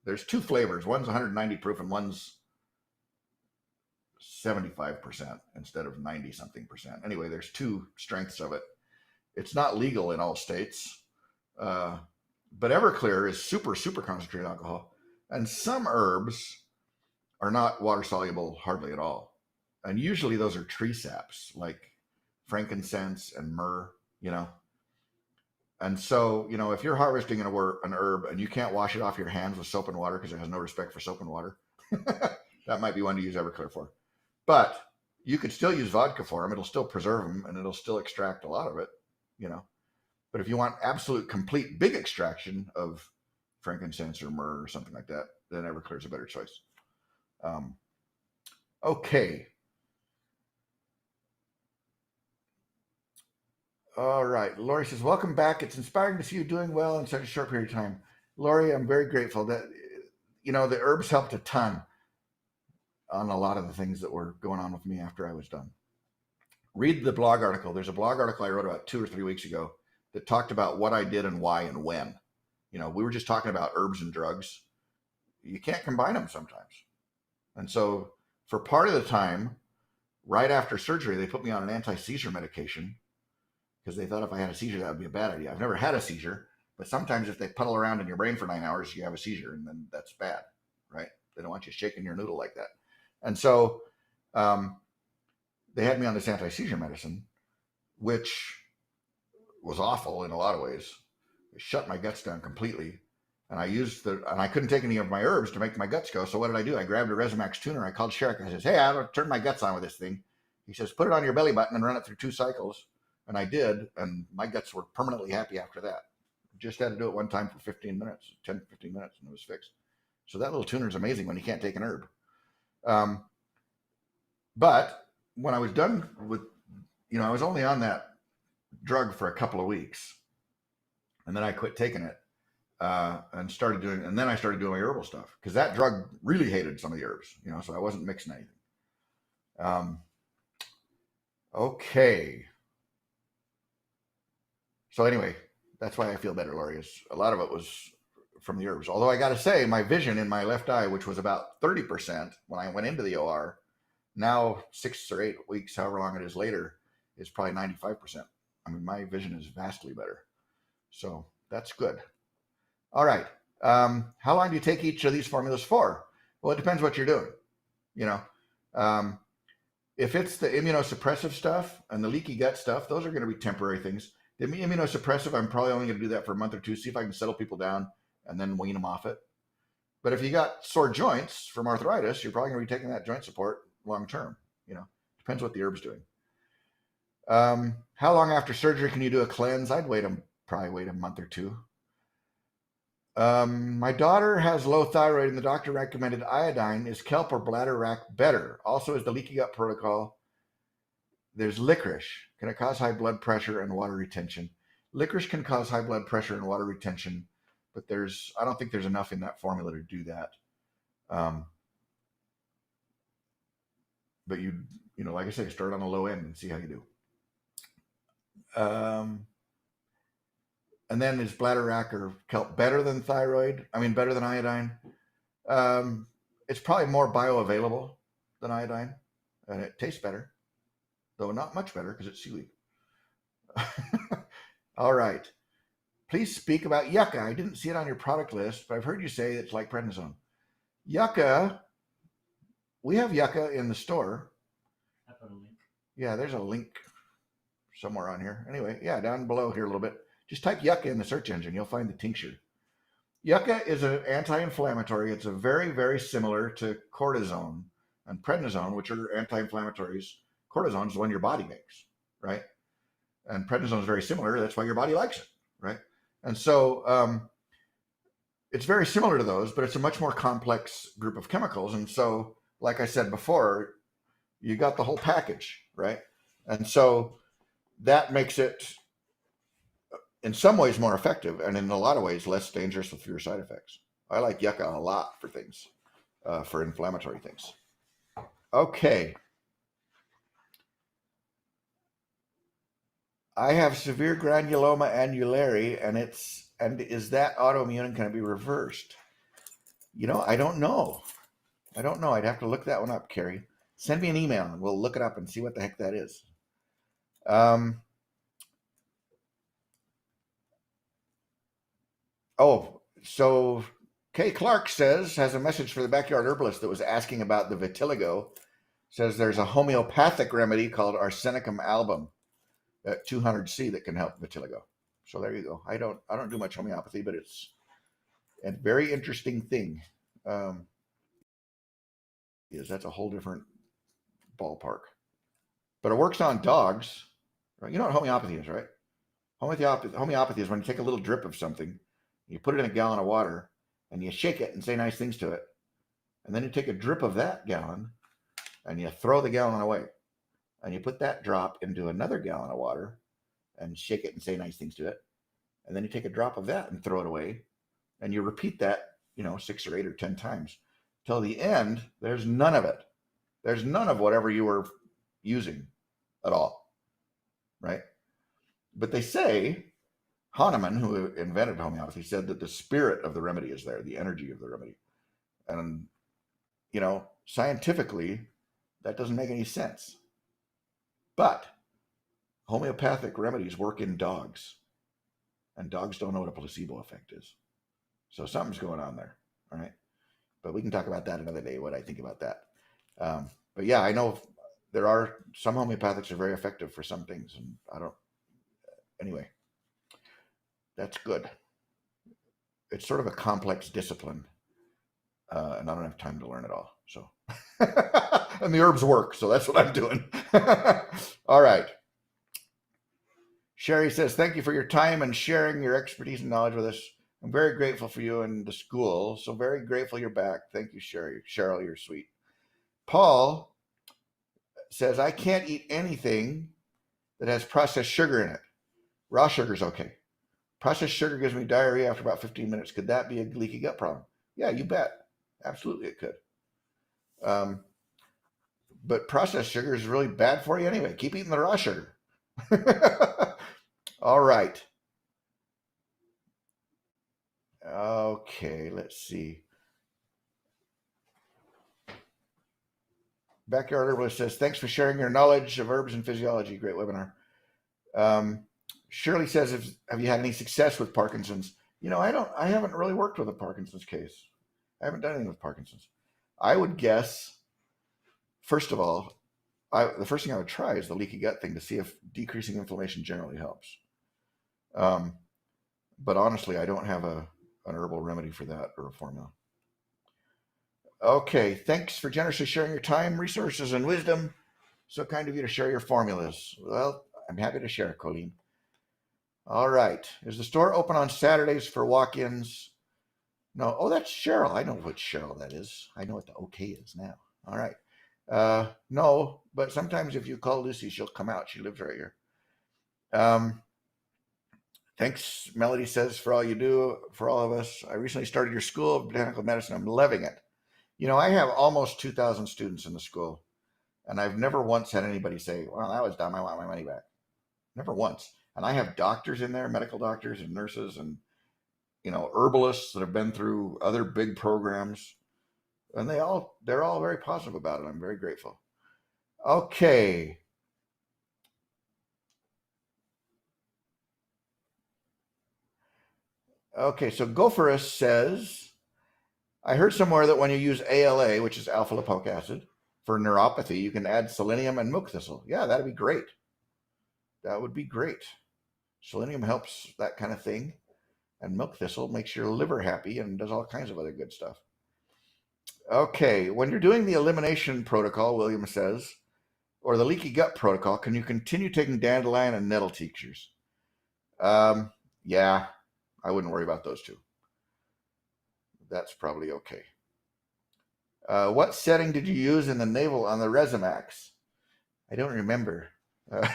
There's two flavors. One's 190 proof and one's 75% instead of 90 something percent. Anyway, there's two strengths of it. It's not legal in all states, but Everclear is super, super concentrated alcohol. And some herbs are not water soluble hardly at all. And usually those are tree saps like frankincense and myrrh, And so, if you're harvesting an herb and you can't wash it off your hands with soap and water because it has no respect for soap and water, that might be one to use Everclear for. But you could still use vodka for them. It'll still preserve them and it'll still extract a lot of it, But if you want absolute complete big extraction of frankincense or myrrh or something like that, then Everclear is a better choice. Okay. All right. Lori says, welcome back. It's inspiring to see you doing well in such a short period of time. Lori, I'm very grateful that, the herbs helped a ton on a lot of the things that were going on with me after I was done. Read the blog article. There's a blog article I wrote about 2 or 3 weeks ago that talked about what I did and why and when. We were just talking about herbs and drugs. You can't combine them sometimes. And so for part of the time, right after surgery, they put me on an anti-seizure medication because they thought if I had a seizure, that would be a bad idea. I've never had a seizure, but sometimes if they puddle around in your brain for 9 hours, you have a seizure, and then that's bad, right? They don't want you shaking your noodle like that. And so they had me on this anti-seizure medicine, which was awful in a lot of ways. It shut my guts down completely. And I couldn't take any of my herbs to make my guts go. So what did I do? I grabbed a Resamax tuner. I called Sherrick. I says, hey, I don't turn my guts on with this thing. He says, put it on your belly button and run it through 2 cycles. And I did. And my guts were permanently happy after that. Just had to do it one time for 15 minutes, 10, 15 minutes, and it was fixed. So that little tuner is amazing when you can't take an herb. But when I was done with, I was only on that drug for a couple of weeks. And then I quit taking it. And then I started doing my herbal stuff because that drug really hated some of the herbs, so I wasn't mixing anything. Okay. So anyway, that's why I feel better, Lori. A lot of it was from the herbs. Although I got to say, my vision in my left eye, which was about 30% when I went into the OR, now 6 or 8 weeks, however long it is later, is probably 95%. I mean, my vision is vastly better. So that's good. All right. How long do you take each of these formulas for? Well, it depends what you're doing. If it's the immunosuppressive stuff and the leaky gut stuff, those are going to be temporary things. The immunosuppressive, I'm probably only going to do that for a month or two, see if I can settle people down and then wean them off it. But if you got sore joints from arthritis, you're probably going to be taking that joint support long term. Depends what the herb's doing. How long after surgery can you do a cleanse? I'd probably wait a month or 2. My daughter has low thyroid and the doctor recommended iodine. Is kelp or bladder wrack better? Also, is the leaky gut protocol There's licorice. Can it cause high blood pressure and water retention? Licorice can cause high blood pressure and water retention, but I don't think there's enough in that formula to do that. But like I say, start on the low end and see how you do. And then is bladder or kelp better than thyroid? I mean, better than iodine? It's probably more bioavailable than iodine, and it tastes better, though not much better because it's seaweed. All right. Please speak about yucca. I didn't see it on your product list, but I've heard you say it's like prednisone. Yucca, we have yucca in the store. I put a link. Yeah, there's a link somewhere on here. Anyway, yeah, down below here a little bit. Just type yucca in the search engine. You'll find the tincture. Yucca is an anti-inflammatory. It's a very, very similar to cortisone and prednisone, which are anti-inflammatories. Cortisone is the one your body makes, right? And prednisone is very similar. That's why your body likes it, right? And so it's very similar to those, but it's a much more complex group of chemicals. And so, like I said before, you got the whole package, right? And so that makes it, in some ways, more effective, and in a lot of ways, less dangerous with fewer side effects. I like yucca a lot for things, for inflammatory things. Okay. I have severe granuloma annulare, and is that autoimmune and can it be reversed? I don't know. I'd have to look that one up, Carrie. Send me an email and we'll look it up and see what the heck that is. So Kay Clark has a message for the Backyard Herbalist that was asking about the vitiligo. Says there's a homeopathic remedy called Arsenicum album at 200C that can help vitiligo. So there you go. I don't do much homeopathy, but it's a very interesting thing. That's a whole different ballpark. But it works on dogs. Right? You know what homeopathy is, right? Homeopathy is when you take a little drip of something, you put it in a gallon of water, and you shake it and say nice things to it. And then you take a drip of that gallon, and you throw the gallon away. And you put that drop into another gallon of water, and shake it and say nice things to it. And then you take a drop of that and throw it away. And you repeat that, 6 or 8 or 10 times. Till the end, there's none of it. There's none of whatever you were using at all, right? But they say, Hahnemann, who invented homeopathy, said that the spirit of the remedy is there, the energy of the remedy. And, scientifically, that doesn't make any sense. But homeopathic remedies work in dogs, and dogs don't know what a placebo effect is. So something's going on there, all right? But we can talk about that another day, what I think about that. But yeah, I know there are some homeopathics are very effective for some things, and anyway, that's good. It's sort of a complex discipline, and I don't have time to learn it all. So, and the herbs work, so that's what I'm doing. All right. Sherry says, thank you for your time and sharing your expertise and knowledge with us. I'm very grateful for you and the school. So very grateful you're back. Thank you, Sherry. Cheryl, you're sweet. Paul says, I can't eat anything that has processed sugar in it. Raw sugar is okay. Processed sugar gives me diarrhea after about 15 minutes. Could that be a leaky gut problem? Yeah, you bet. Absolutely it could. But processed sugar is really bad for you anyway. Keep eating the raw sugar. All right. Okay, let's see. Backyard Herbalist says, thanks for sharing your knowledge of herbs and physiology. Great webinar. Shirley says, have you had any success with Parkinson's? I haven't really worked with a Parkinson's case. I haven't done anything with Parkinson's. I would guess, first of all, the first thing I would try is the leaky gut thing to see if decreasing inflammation generally helps. But honestly, I don't have an herbal remedy for that or a formula. Okay, thanks for generously sharing your time, resources, and wisdom. So kind of you to share your formulas. Well, I'm happy to share, Colleen. All right. Is the store open on Saturdays for walk-ins? No. Oh, that's Cheryl. I know what Cheryl that is. I know what the OK is now. All right. No, but sometimes if you call Lucy, she'll come out. She lives right here. Um, Thanks, Melody says, for all you do for all of us. I recently started your school of botanical medicine. I'm loving it. I have almost 2,000 students in the school, and I've never once had anybody say, well, that was dumb. I want my money back. Never once. And I have doctors in there, medical doctors and nurses and, herbalists that have been through other big programs, and they're all very positive about it. I'm very grateful. Okay. Okay, so Gopherus says, I heard somewhere that when you use ALA, which is alpha lipoic acid, for neuropathy, you can add selenium and milk thistle. Yeah, that'd be great. That would be great. Selenium helps that kind of thing, and milk thistle makes your liver happy and does all kinds of other good stuff. Okay, when you're doing the elimination protocol, William says, or the leaky gut protocol, can you continue taking dandelion and nettle tinctures? Yeah, I wouldn't worry about those two. That's probably okay. What setting did you use in the navel on the Resimax? I don't remember. I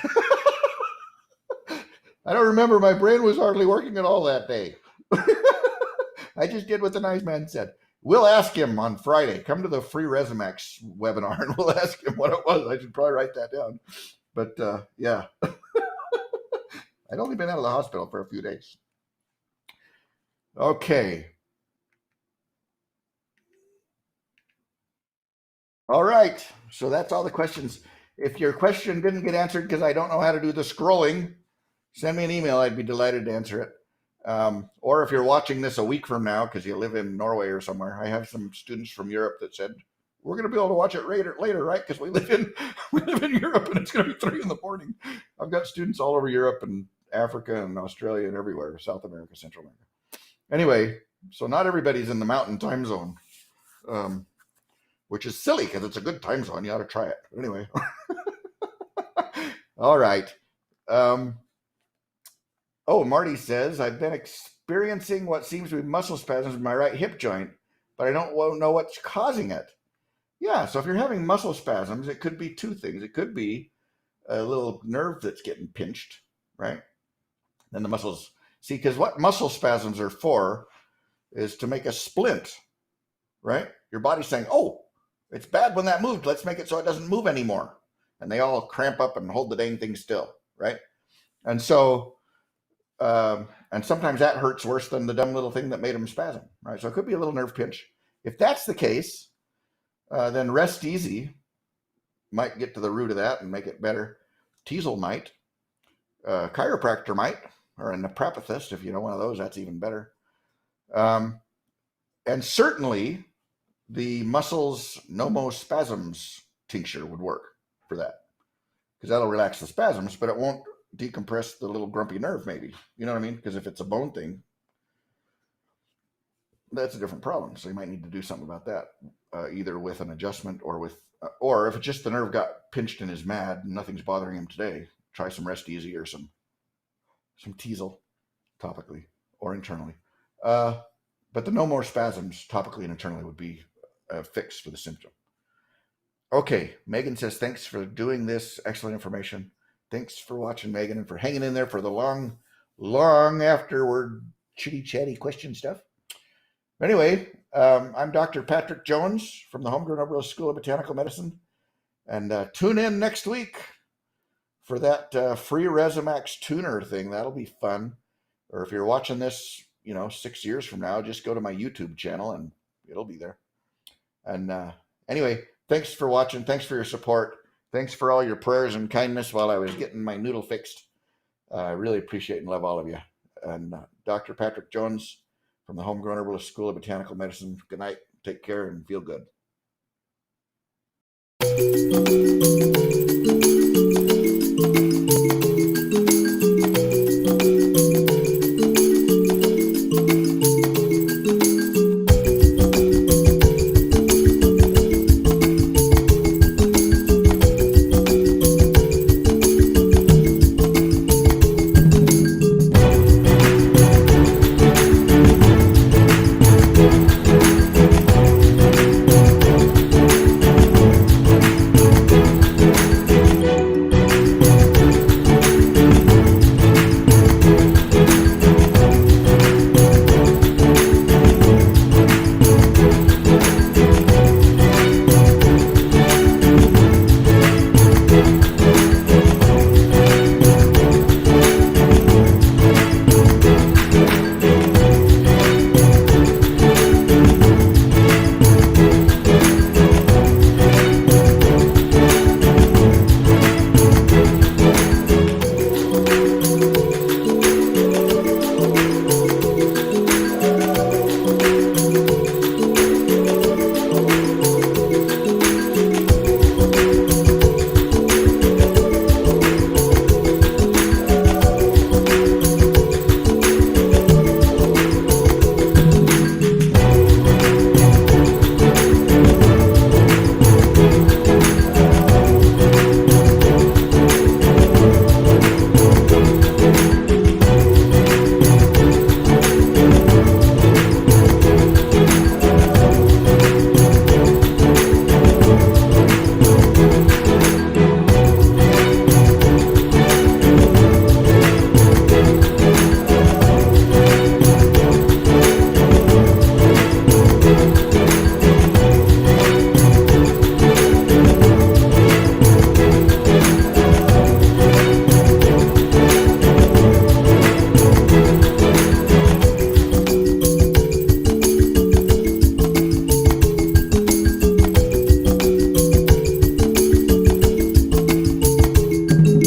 don't remember. My brain was hardly working at all that day. I just did what the nice man said. We'll ask him on Friday. Come to the free Resimax webinar and we'll ask him what it was. I should probably write that down. But yeah, I'd only been out of the hospital for a few days. Okay. All right. So that's all the questions. If your question didn't get answered because I don't know how to do the scrolling, send me an email. I'd be delighted to answer it. Or if you're watching this a week from now because you live in Norway or somewhere, I have some students from Europe that said we're going to be able to watch it later, right? Because we live in Europe and it's going to be 3 a.m. I've got students all over Europe and Africa and Australia and everywhere, South America, Central America. Anyway, so not everybody's in the mountain time zone, which is silly because it's a good time zone. You ought to try it. But anyway, all right. Marty says, I've been experiencing what seems to be muscle spasms in my right hip joint, but I don't know what's causing it. Yeah, so if you're having muscle spasms, it could be 2 things. It could be a little nerve that's getting pinched, right? Then the muscles, see, because what muscle spasms are for is to make a splint, right? Your body's saying, oh, it's bad when that moved. Let's make it so it doesn't move anymore. And they all cramp up and hold the dang thing still, right? And so, and sometimes that hurts worse than the dumb little thing that made them spasm, right? So it could be a little nerve pinch. If that's the case, then Rest Easy might get to the root of that and make it better. Teasel might. Chiropractor might, or a naturopathist, if you know one of those, that's even better. And certainly the muscles nomospasms tincture would work for that, because that'll relax the spasms, but it won't decompress the little grumpy nerve, maybe. You know what I mean? Because if it's a bone thing, that's a different problem. So you might need to do something about that, either with an adjustment or with, or if it's just the nerve got pinched and is mad and nothing's bothering him today, try some Rest Easy or some Teasel topically or internally. But the no more spasms topically and internally would be a fix for the symptom. Okay, Megan says, thanks for doing this. Excellent information. Thanks for watching, Megan, and for hanging in there for the long afterward chitty-chatty question stuff. Anyway, I'm Dr. Patrick Jones from the Homegrown Herbalist School of Botanical Medicine. And tune in next week for that free Resimax tuner thing. That'll be fun. Or if you're watching this, 6 years from now, just go to my YouTube channel and it'll be there. And anyway, thanks for watching. Thanks for your support. Thanks for all your prayers and kindness while I was getting my noodle fixed. I really appreciate and love all of you. And Dr. Patrick Jones from the Homegrown Herbalist School of Botanical Medicine. Good night. Take care and feel good.